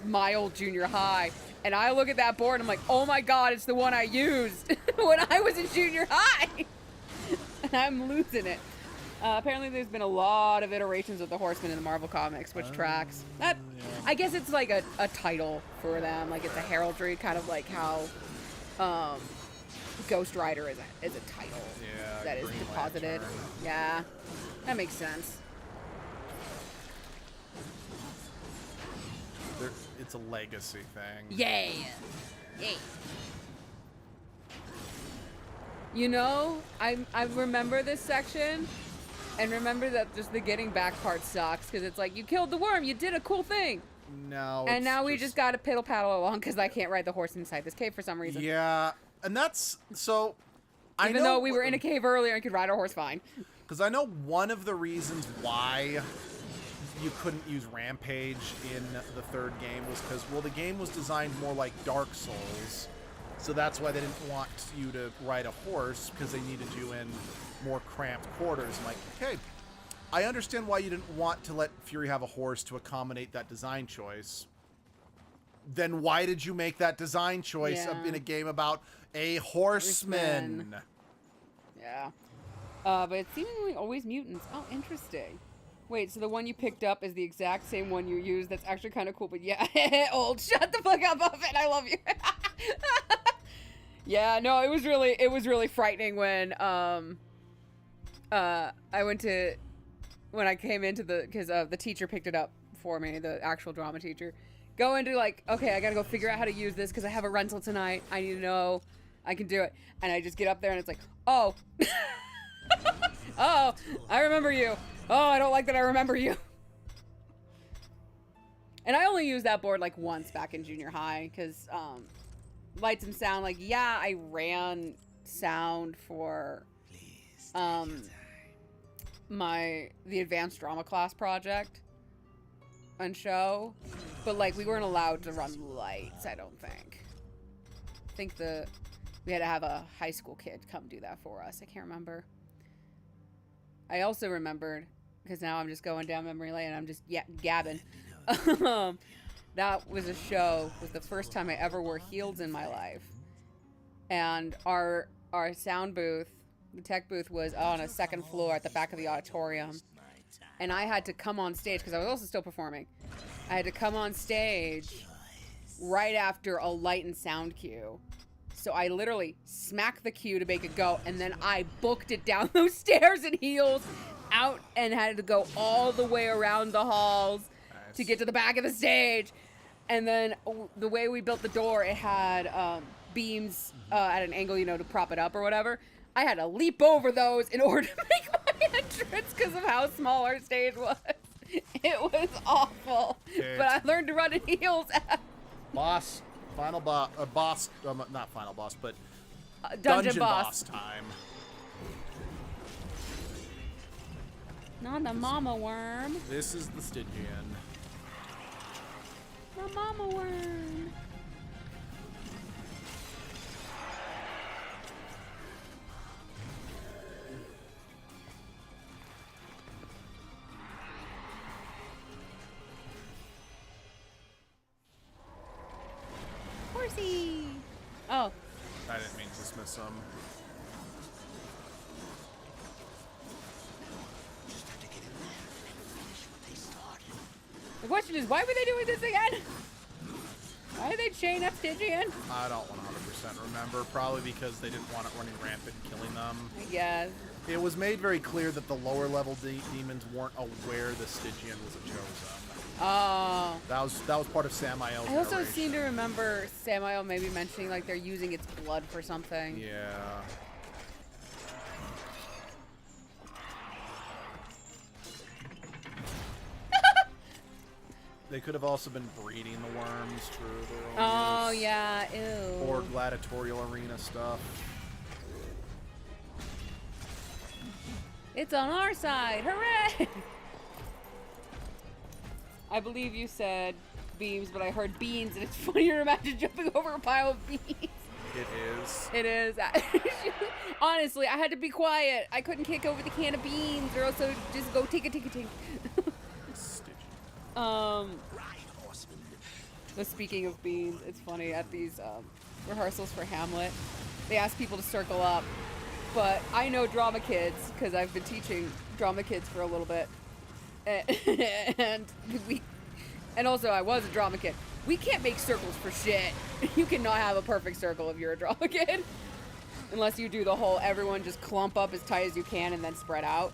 my old junior high. And I look at that board and I'm like, oh my god, it's the one I used when I was in junior high! And I'm losing it. Apparently there's been a lot of iterations of the Horsemen in the Marvel Comics, which tracks. That, yeah. I guess it's like a title for them. Like it's a heraldry, kind of like how Ghost Rider is a title that is deposited. Lantern. Yeah, that makes sense. It's a legacy thing. Yeah. Yay. You know, I remember this section. And remember that just the getting back part sucks, because it's like, you killed the worm, you did a cool thing. No. And now we just got to piddle paddle along, because I can't ride the horse inside this cave for some reason. Yeah, and that's, so, I know. Even though we were in a cave earlier and could ride our horse fine. Because I know one of the reasons why you couldn't use Rampage in the third game was because, well, the game was designed more like Dark Souls. So that's why they didn't want you to ride a horse, because they needed you in more cramped quarters. I'm like, okay, I understand why you didn't want to let Fury have a horse to accommodate that design choice. Then why did you make that design choice in a game about a horseman? Yeah. But it's seemingly always mutants. Oh, interesting. Wait, so the one you picked up is the exact same one you used. That's actually kind of cool, but yeah, old. Shut the fuck up, Buffett. I love you. Yeah, no, it was really frightening when when I came into because the teacher picked it up for me, the actual drama teacher. Go into like, okay, I gotta go figure out how to use this because I have a rental tonight. I need to know I can do it. And I just get up there and it's like, oh. Oh, I remember you. Oh, I don't like that I remember you. And I only used that board like once back in junior high because lights and sound, like, yeah, I ran sound for the advanced drama class project and show, but like we weren't allowed to run lights. I don't think. I think we had to have a high school kid come do that for us. I can't remember. I also remembered, because now I'm just going down memory lane and I'm just gabbing. That was a show, was the first time I ever wore heels in my life. And our sound booth, the tech booth, was on a second floor at the back of the auditorium. And I had to come on stage, because I was also still performing. I had to come on stage right after a light and sound cue. So I literally smacked the cue to make it go, and then I booked it down those stairs in heels, out, and had to go all the way around the halls to get to the back of the stage. And then the way we built the door, it had beams at an angle, to prop it up or whatever. I had to leap over those in order to make my entrance because of how small our stage was. It was awful. Okay. But I learned to run in heels. Boss. Final boss, not final boss, but dungeon boss time. Not the mama worm. This is the Stygian. The mama worm. Horsey. Oh. I didn't mean to dismiss them. Just have to get in there and finish what they started. The question is, why were they doing this again? Why did they chain up Stygian? I don't 100% remember. Probably because they didn't want it running rampant, killing them. I guess. It was made very clear that the lower level demons weren't aware the Stygian was a chosen. Oh. That was part of Samael's I also narration. seem to remember Samael maybe mentioning like they're using its blood for something. Yeah. They could have also been breeding the worms for their own Oh use. yeah, ew. Or gladiatorial arena stuff. It's on our side, hooray! I believe you said beams, but I heard beans, and it's funny to imagine jumping over a pile of beans. It is. It is. Honestly, I had to be quiet. I couldn't kick over the can of beans, or else I would just go tink a tink a tink. Right, horsemen. But speaking of beans, it's funny, at these rehearsals for Hamlet, they ask people to circle up. But I know drama kids, because I've been teaching drama kids for a little bit. And also I was a drama kid. We can't make circles for shit. You cannot have a perfect circle if you're a drama kid. Unless you do the whole everyone just clump up as tight as you can and then spread out.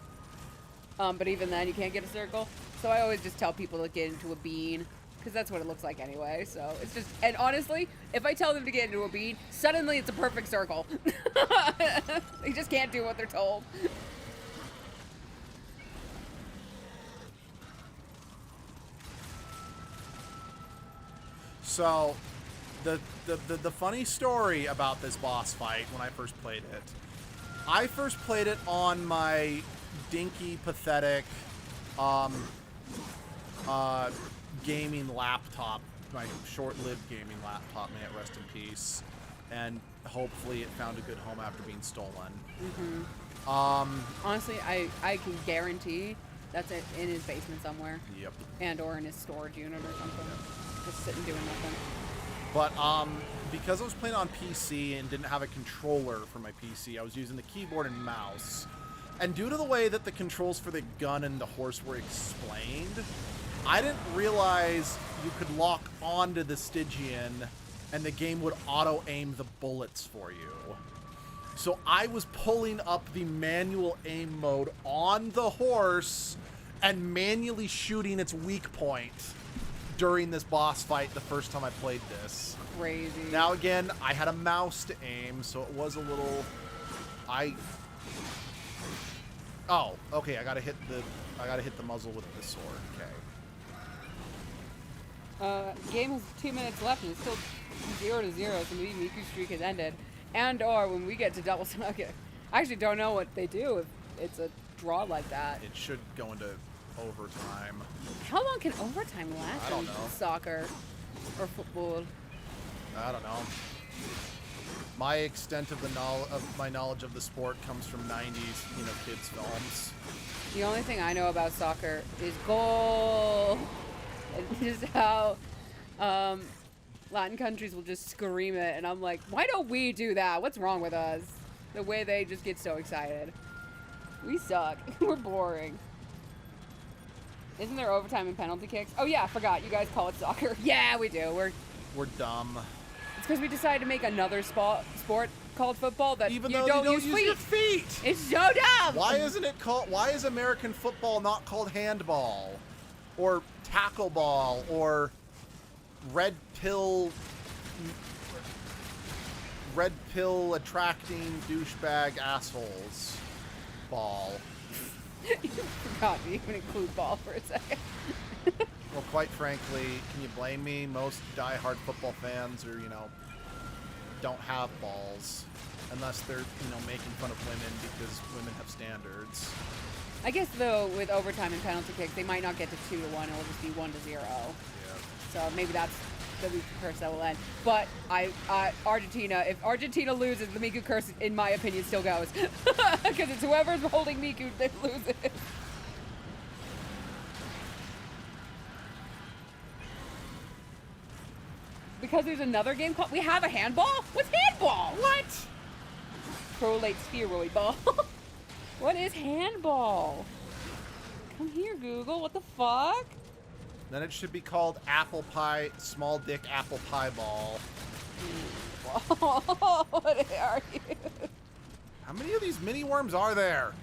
But even then you can't get a circle. So I always just tell people to get into a bean. Because that's what it looks like anyway. So it's just, and honestly, if I tell them to get into a bean, suddenly it's a perfect circle. They just can't do what they're told. So, the funny story about this boss fight when I first played it on my dinky, pathetic, gaming laptop, my short-lived gaming laptop, may it rest in peace, and hopefully it found a good home after being stolen. Honestly, I can guarantee that's it in his basement somewhere. Yep. And or in his storage unit or something. Just sitting doing nothing. But because I was playing on PC and didn't have a controller for my PC, I was using the keyboard and mouse. And due to the way that the controls for the gun and the horse were explained, I didn't realize you could lock onto the Stygian and the game would auto-aim the bullets for you. So I was pulling up the manual aim mode on the horse and manually shooting its weak point during this boss fight the first time I played this. Crazy. Now again, I had a mouse to aim, so it was a little... Oh, okay, I gotta hit the muzzle with the sword. Okay. Game has 2 minutes left and it's still 0-0, so maybe Miku's streak has ended. And or when we get to double okay. I actually don't know what they do if it's a draw like that. It should go into overtime. How long can overtime last I don't in know. soccer or football? I don't know. My extent of my knowledge of the sport comes from 90s, kids films. The only thing I know about soccer is goal. And just how Latin countries will just scream it, and I'm like, why don't we do that? What's wrong with us? The way they just get so excited. We suck. We're boring. Isn't there overtime and penalty kicks? Oh yeah, I forgot. You guys call it soccer. Yeah, we do. We're dumb. It's because we decided to make another sport called football that Even you though don't you don't use use your feet. It's so dumb. Why is American football not called handball? Or tackle ball? Or red pill attracting douchebag assholes ball? You forgot to even include ball for a second. Well, quite frankly, can you blame me? Most diehard football fans are, don't have balls. Unless they're, making fun of women because women have standards. I guess, though, with overtime and penalty kicks, they might not get to 2-1. It'll just be 1-0. Yeah. So maybe that's the Miku curse that will end. But Argentina, if Argentina loses, the Miku curse, in my opinion, still goes. Because it's whoever's holding Miku that loses. Because there's another game called... We have a handball? What's handball? What? Prolate spheroid ball. What is handball? Come here, Google. What the fuck? Then it should be called apple pie, small dick apple pie ball. What are you? How many of these mini worms are there?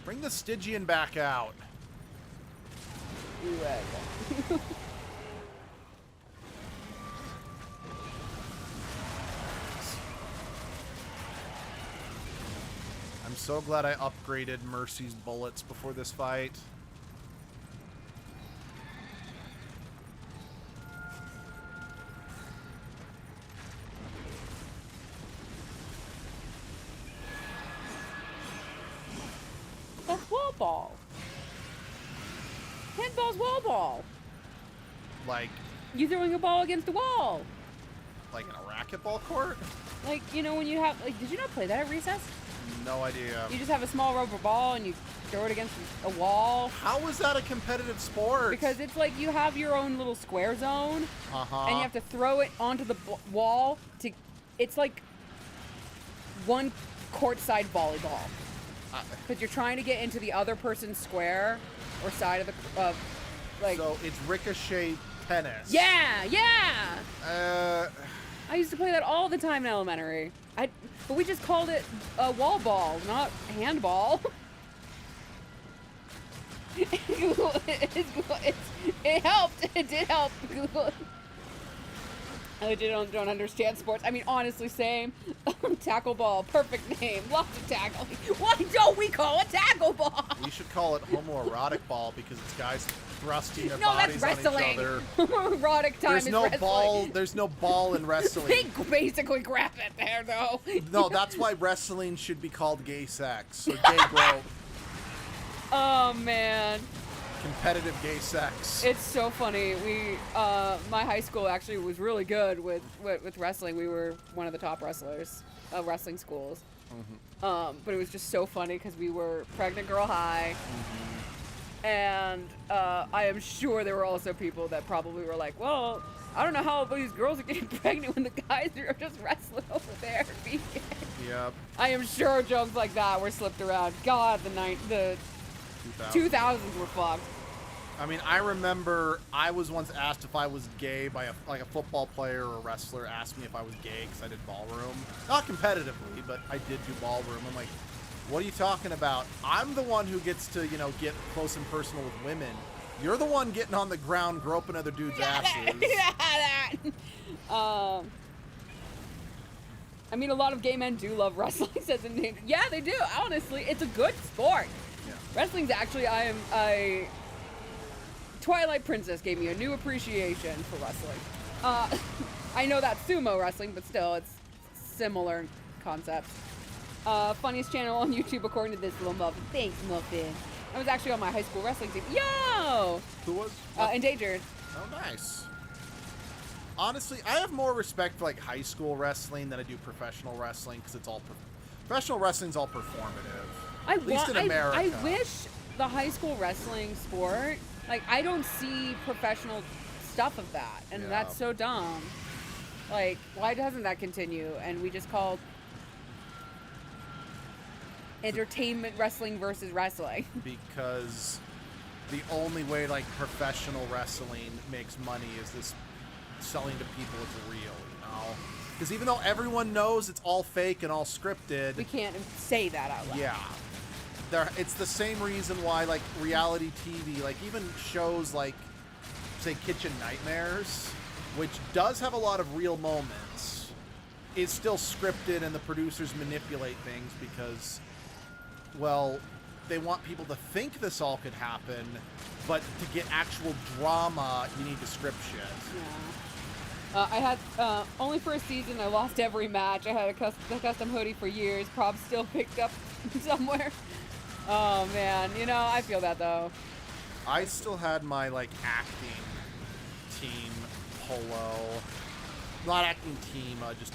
Bring the Stygian back out. I'm so glad I upgraded Mercy's bullets before this fight. That's wall ball. Handball's wall ball. Like You throwing a ball against the wall. in a racquetball court? Like, you know, when you have, like, did you not play that at recess? No idea. You just have a small rubber ball and you throw it against a wall. How is that a competitive sport? Because it's like you have your own little square zone, and you have to throw it onto the wall to. It's like one courtside volleyball, because you're trying to get into the other person's square or side of the like. So it's ricochet tennis. Yeah. I used to play that all the time in elementary. But we just called it a wall ball, not handball. Google it helped. It did help. Google. I don't understand sports. I mean, honestly, same. Tackle ball, perfect name. Lots of tackling. Why don't we call it tackle ball? We should call it homoerotic ball because it's guys thrusting their No, bodies that's on each wrestling. other. Erotic time There's is no wrestling. ball. There's no ball in wrestling. They basically grab it there, though. No, that's why wrestling should be called gay sex or gay bro. Oh man. Competitive gay sex. It's so funny. My high school actually was really good with wrestling. We were one of the top wrestlers, wrestling schools. But it was just so funny because we were pregnant girl high. And I am sure there were also people that probably were like, well, I don't know how these girls are getting pregnant when the guys are just wrestling over there. Yep. I am sure jokes like that were slipped around. God, the 2000s were fucked. I mean, I remember I was once asked if I was gay by a football player or a wrestler asked me if I was gay because I did ballroom. Not competitively, but I did do ballroom. I'm like, what are you talking about? I'm the one who gets to, get close and personal with women. You're the one getting on the ground groping other dudes' asses. I mean, a lot of gay men do love wrestling. Yeah, they do. Honestly, it's a good sport. Yeah. Wrestling's actually, Twilight Princess gave me a new appreciation for wrestling. I know that's sumo wrestling, but still, it's similar concepts. Funniest channel on YouTube according to this little muffin. Thanks, Muffin. I was actually on my high school wrestling team. Yo! Who was? Endangered. Oh, nice. Honestly, I have more respect for like high school wrestling than I do professional wrestling because it's all professional wrestling's all performative. At least in America. I wish the high school wrestling sport, like, I don't see professional stuff of that, and that's so dumb. Like, why doesn't that continue? And we just call entertainment wrestling versus wrestling. Because the only way like professional wrestling makes money is this selling to people it's real, because even though everyone knows it's all fake and all scripted, We can't say that out loud. yeah, it's the same reason why like reality TV, like even shows like say Kitchen Nightmares, which does have a lot of real moments, is still scripted and the producers manipulate things because, well, they want people to think this all could happen, but to get actual drama, you need to script shit. Yeah. I had, only for a season, I lost every match. I had a custom hoodie for years. Probs still picked up somewhere. Oh, man. I feel that, though. I still had my, like, acting team polo. Not acting team, just...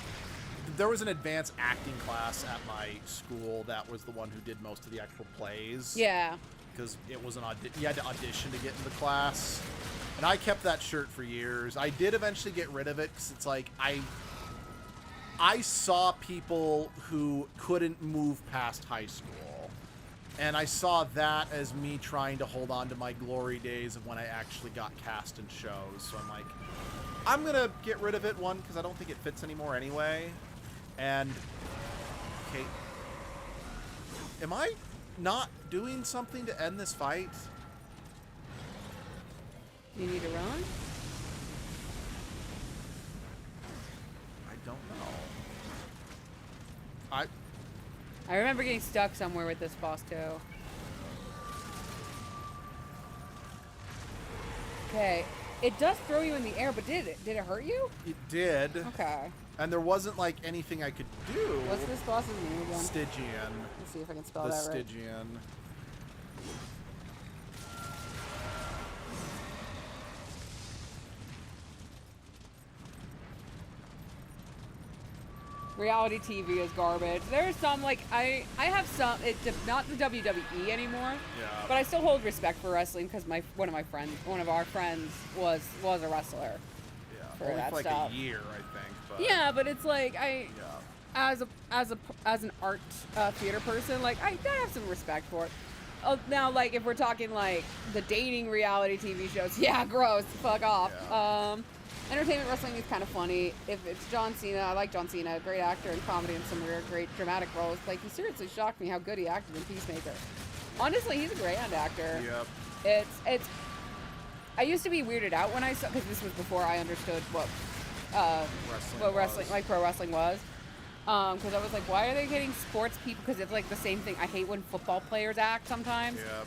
There was an advanced acting class at my school that was the one who did most of the actual plays. Yeah. Because it was you had to audition to get into the class. And I kept that shirt for years. I did eventually get rid of it because it's like I saw people who couldn't move past high school. And I saw that as me trying to hold on to my glory days of when I actually got cast in shows. So I'm like, I'm going to get rid of it, one, because I don't think it fits anymore anyway. And, okay, am I not doing something to end this fight? You need to run? I don't know. I remember getting stuck somewhere with this boss too. Okay, it does throw you in the air, but did it hurt you? It did. Okay. And there wasn't like anything I could do. What's this boss's name again? Stygian. Let's see if I can spell The that right. Stygian. Reality TV is garbage. There's some, like, I have some, it's not the WWE anymore, Yeah. but I still hold respect for wrestling because one of our friends was a wrestler. Yeah. For Only that for like stuff. a year, I think. But Yeah, but it's like, yeah. as an art theater person, like, I have some respect for it. Oh, now, like, if we're talking, like, the dating reality TV shows, yeah, gross, fuck off. Yeah. Entertainment wrestling is kind of funny. If it's John Cena, I like John Cena, great actor in comedy and some rare great dramatic roles. Like, he seriously shocked me how good he acted in Peacemaker. Honestly, he's a great actor. Yep. It's. I used to be weirded out when I saw, because this was before I understood what wrestling, like pro wrestling was. Because I was like, why are they getting sports people? Because it's like the same thing. I hate when football players act sometimes. Yep.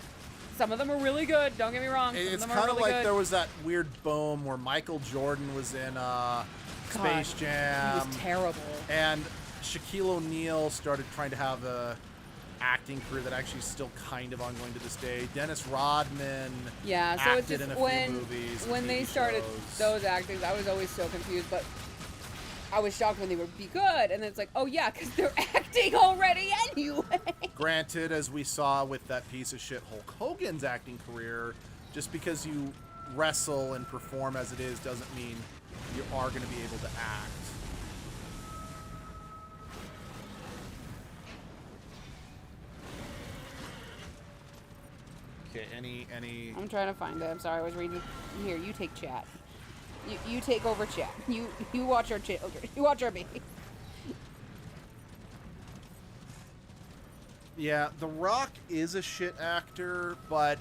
Some of them are really good. Don't get me wrong. It's kind of like there was that weird boom where Michael Jordan was in Space Jam. He was terrible. And Shaquille O'Neal started trying to have a acting career that actually is still kind of ongoing to this day. Dennis Rodman Yeah, so it's acted just in a few movies. And when they TV started shows. those actors, I was always so confused, but I was shocked when they would be good, and then it's like, oh yeah, because they're acting already anyway. Granted, as we saw with that piece of shit Hulk Hogan's acting career, just because you wrestle and perform as it is doesn't mean you are going to be able to act. Okay, any... I'm trying to find it. I'm sorry, I was reading. Here, you take chat. You take over chat. You watch our children. You watch our baby. Yeah, The Rock is a shit actor, but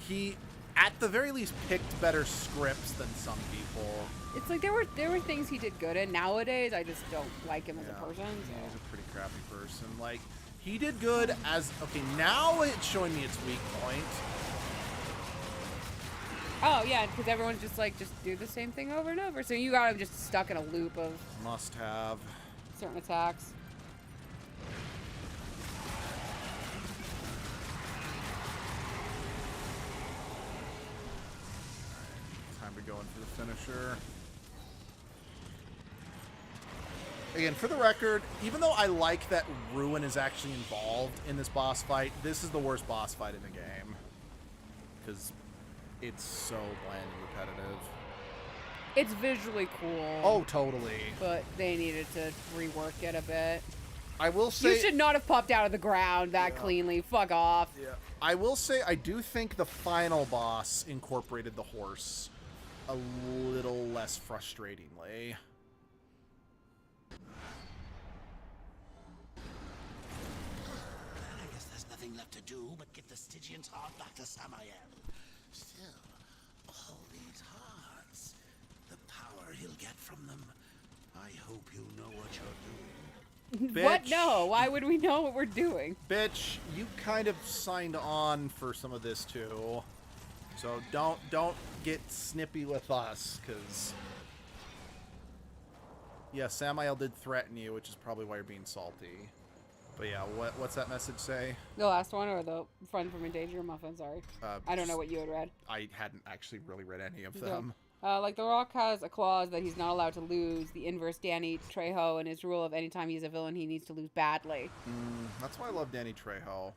he, at the very least, picked better scripts than some people. It's like there were things he did good in. Nowadays, I just don't like him as a person. He's So. a pretty crappy person. Like, he did good as... Okay, now it's showing me its weak point. Oh yeah, because everyone's just like, just do the same thing over and over. So you got him just stuck in a loop of Must have. certain attacks. Time to go in for the finisher. Again, for the record, even though I like that Ruin is actually involved in this boss fight, this is the worst boss fight in the game. Because it's so bland and repetitive. It's visually cool. Oh, totally. But they needed to rework it a bit. I will say... You should not have popped out of the ground that cleanly. Fuck off. Yeah. I will say, I do think the final boss incorporated the horse a little less frustratingly. I guess there's nothing left to do but get the Stygian's heart back to Samael. Still, all these hearts, the power he'll get from them. I hope you know what you're doing. What? Bitch. No. Why would we know what we're doing? Bitch, you kind of signed on for some of this too. So don't get snippy with us, because... Yeah, Samael did threaten you, which is probably why you're being salty. But yeah, what's that message say? The last one or the friend from Endanger Muffin? Sorry. I don't know what you had read. I hadn't actually really read any of them. Like, The Rock has a clause that he's not allowed to lose. The inverse Danny Trejo and his rule of anytime he's a villain, he needs to lose badly. That's why I love Danny Trejo.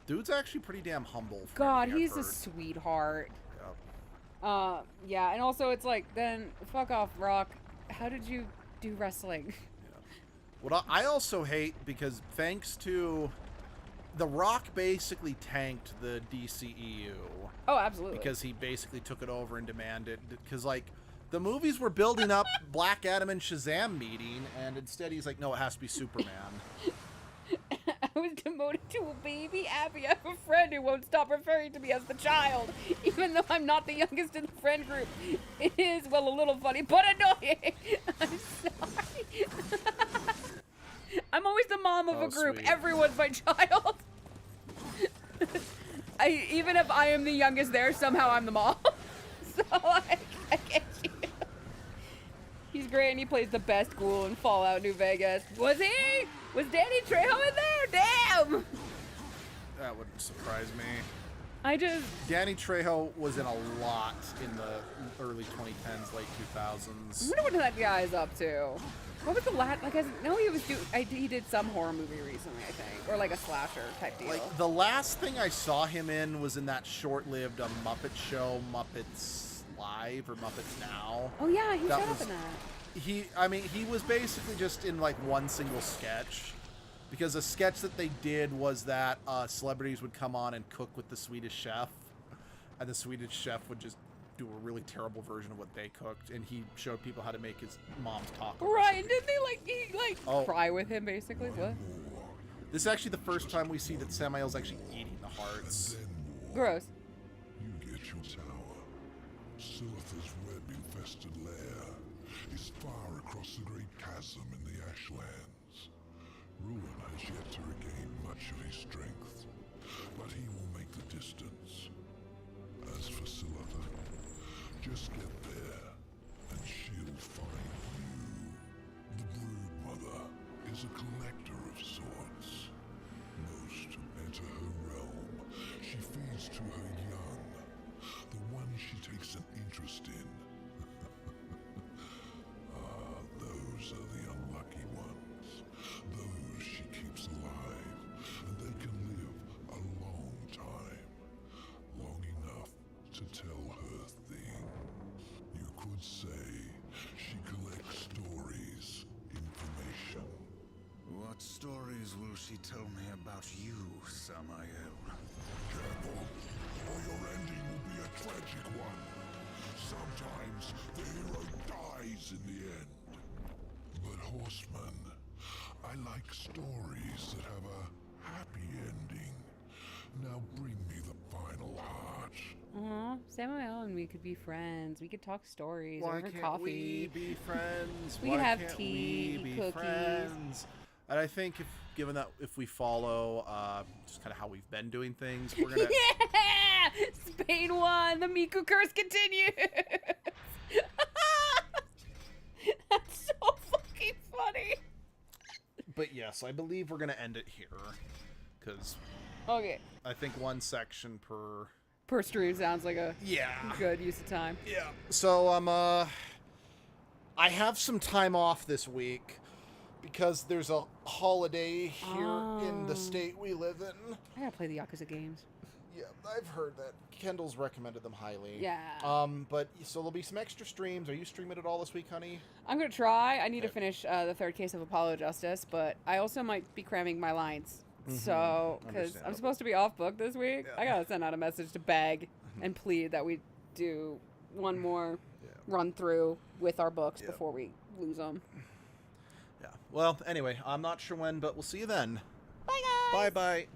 Dude's actually pretty damn humble. For God, everything he's I've a heard. sweetheart. Yep. Yeah, and also it's like, then, fuck off, Rock. How did you do wrestling? What I also hate, because thanks to The Rock basically tanked the DCEU. Oh, absolutely. Because he basically took it over and demanded, because like the movies were building up Black Adam and Shazam meeting, and instead he's like, no, it has to be Superman. I was demoted to a baby Abby. I have a friend who won't stop referring to me as the child, even though I'm not the youngest in the friend group. It is, well, a little funny, but annoying. I'm sorry. I'm always the mom of a group. Sweet. Everyone's my child. Even if I am the youngest there, somehow I'm the mom. So I get you. He's great, and he plays the best ghoul in Fallout New Vegas. Was he? Was Danny Trejo in there? Damn! That wouldn't surprise me. Danny Trejo was in a lot in the early 2010s, late 2000s. I wonder what that guy is up to. What was the last? Like, I know he was he did some horror movie recently, I think, or like a slasher type deal. Like the last thing I saw him in was in that short-lived Muppet show, Muppets Live or Muppets Now. Oh yeah, he showed up in that. I mean, he was basically just in like one single sketch, because a sketch that they did was that celebrities would come on and cook with the Swedish chef, and the Swedish chef would just do a really terrible version of what they cooked, and he showed people how to make his mom's taco. Right? recipe. Didn't they cry with him basically? What? This is actually the first time we see that Samael's actually eating the hearts. Gross. You get your tower. Silith's web-infested lair is far across the great chasm in the Ashlands. Ruin has yet to regain much of his strength, but he will make the distance. As for Silitha, just get there, and she'll find you. The Brood Mother is a collector of sorts. Most enter her realm. She feeds to her young, the ones she takes an interest in. Those are the unlucky ones. Those she keeps alive, and they can live a long time. Long enough to tell her things. You could say she collects stories, information. What stories will she tell me about you, Samael? Careful, or your ending will be a tragic one. Sometimes the hero dies in the end. But horseman, I like stories that have a happy ending. Now bring me the final heart. Aw, Samuel and we could be friends. We could talk stories Why over can't coffee. we be friends? We Why could have can't tea, we be cookies. friends? And I think, given that if we follow just kind of how we've been doing things, we're gonna. Yeah! Spain won. The Miku curse continues. That's so fucking funny. But yes, I believe we're gonna end it here, because Okay. I think one section per. Per stream sounds like a Yeah. good use of time. Yeah. So I have some time off this week because there's a holiday here in the state we live in. I gotta play the Yakuza games. Yeah, I've heard that. Kendall's recommended them highly. Yeah. But so there'll be some extra streams. Are you streaming at all this week, honey? I'm gonna try. I need to finish the third case of Apollo Justice, but I also might be cramming my lines. So, because I'm Understandable. supposed to be off book this week, Yeah. I gotta send out a message to beg and plead that we do one more run through with our books before we lose them. Yeah. Well, anyway, I'm not sure when, but we'll see you then. Bye, guys! Bye-bye.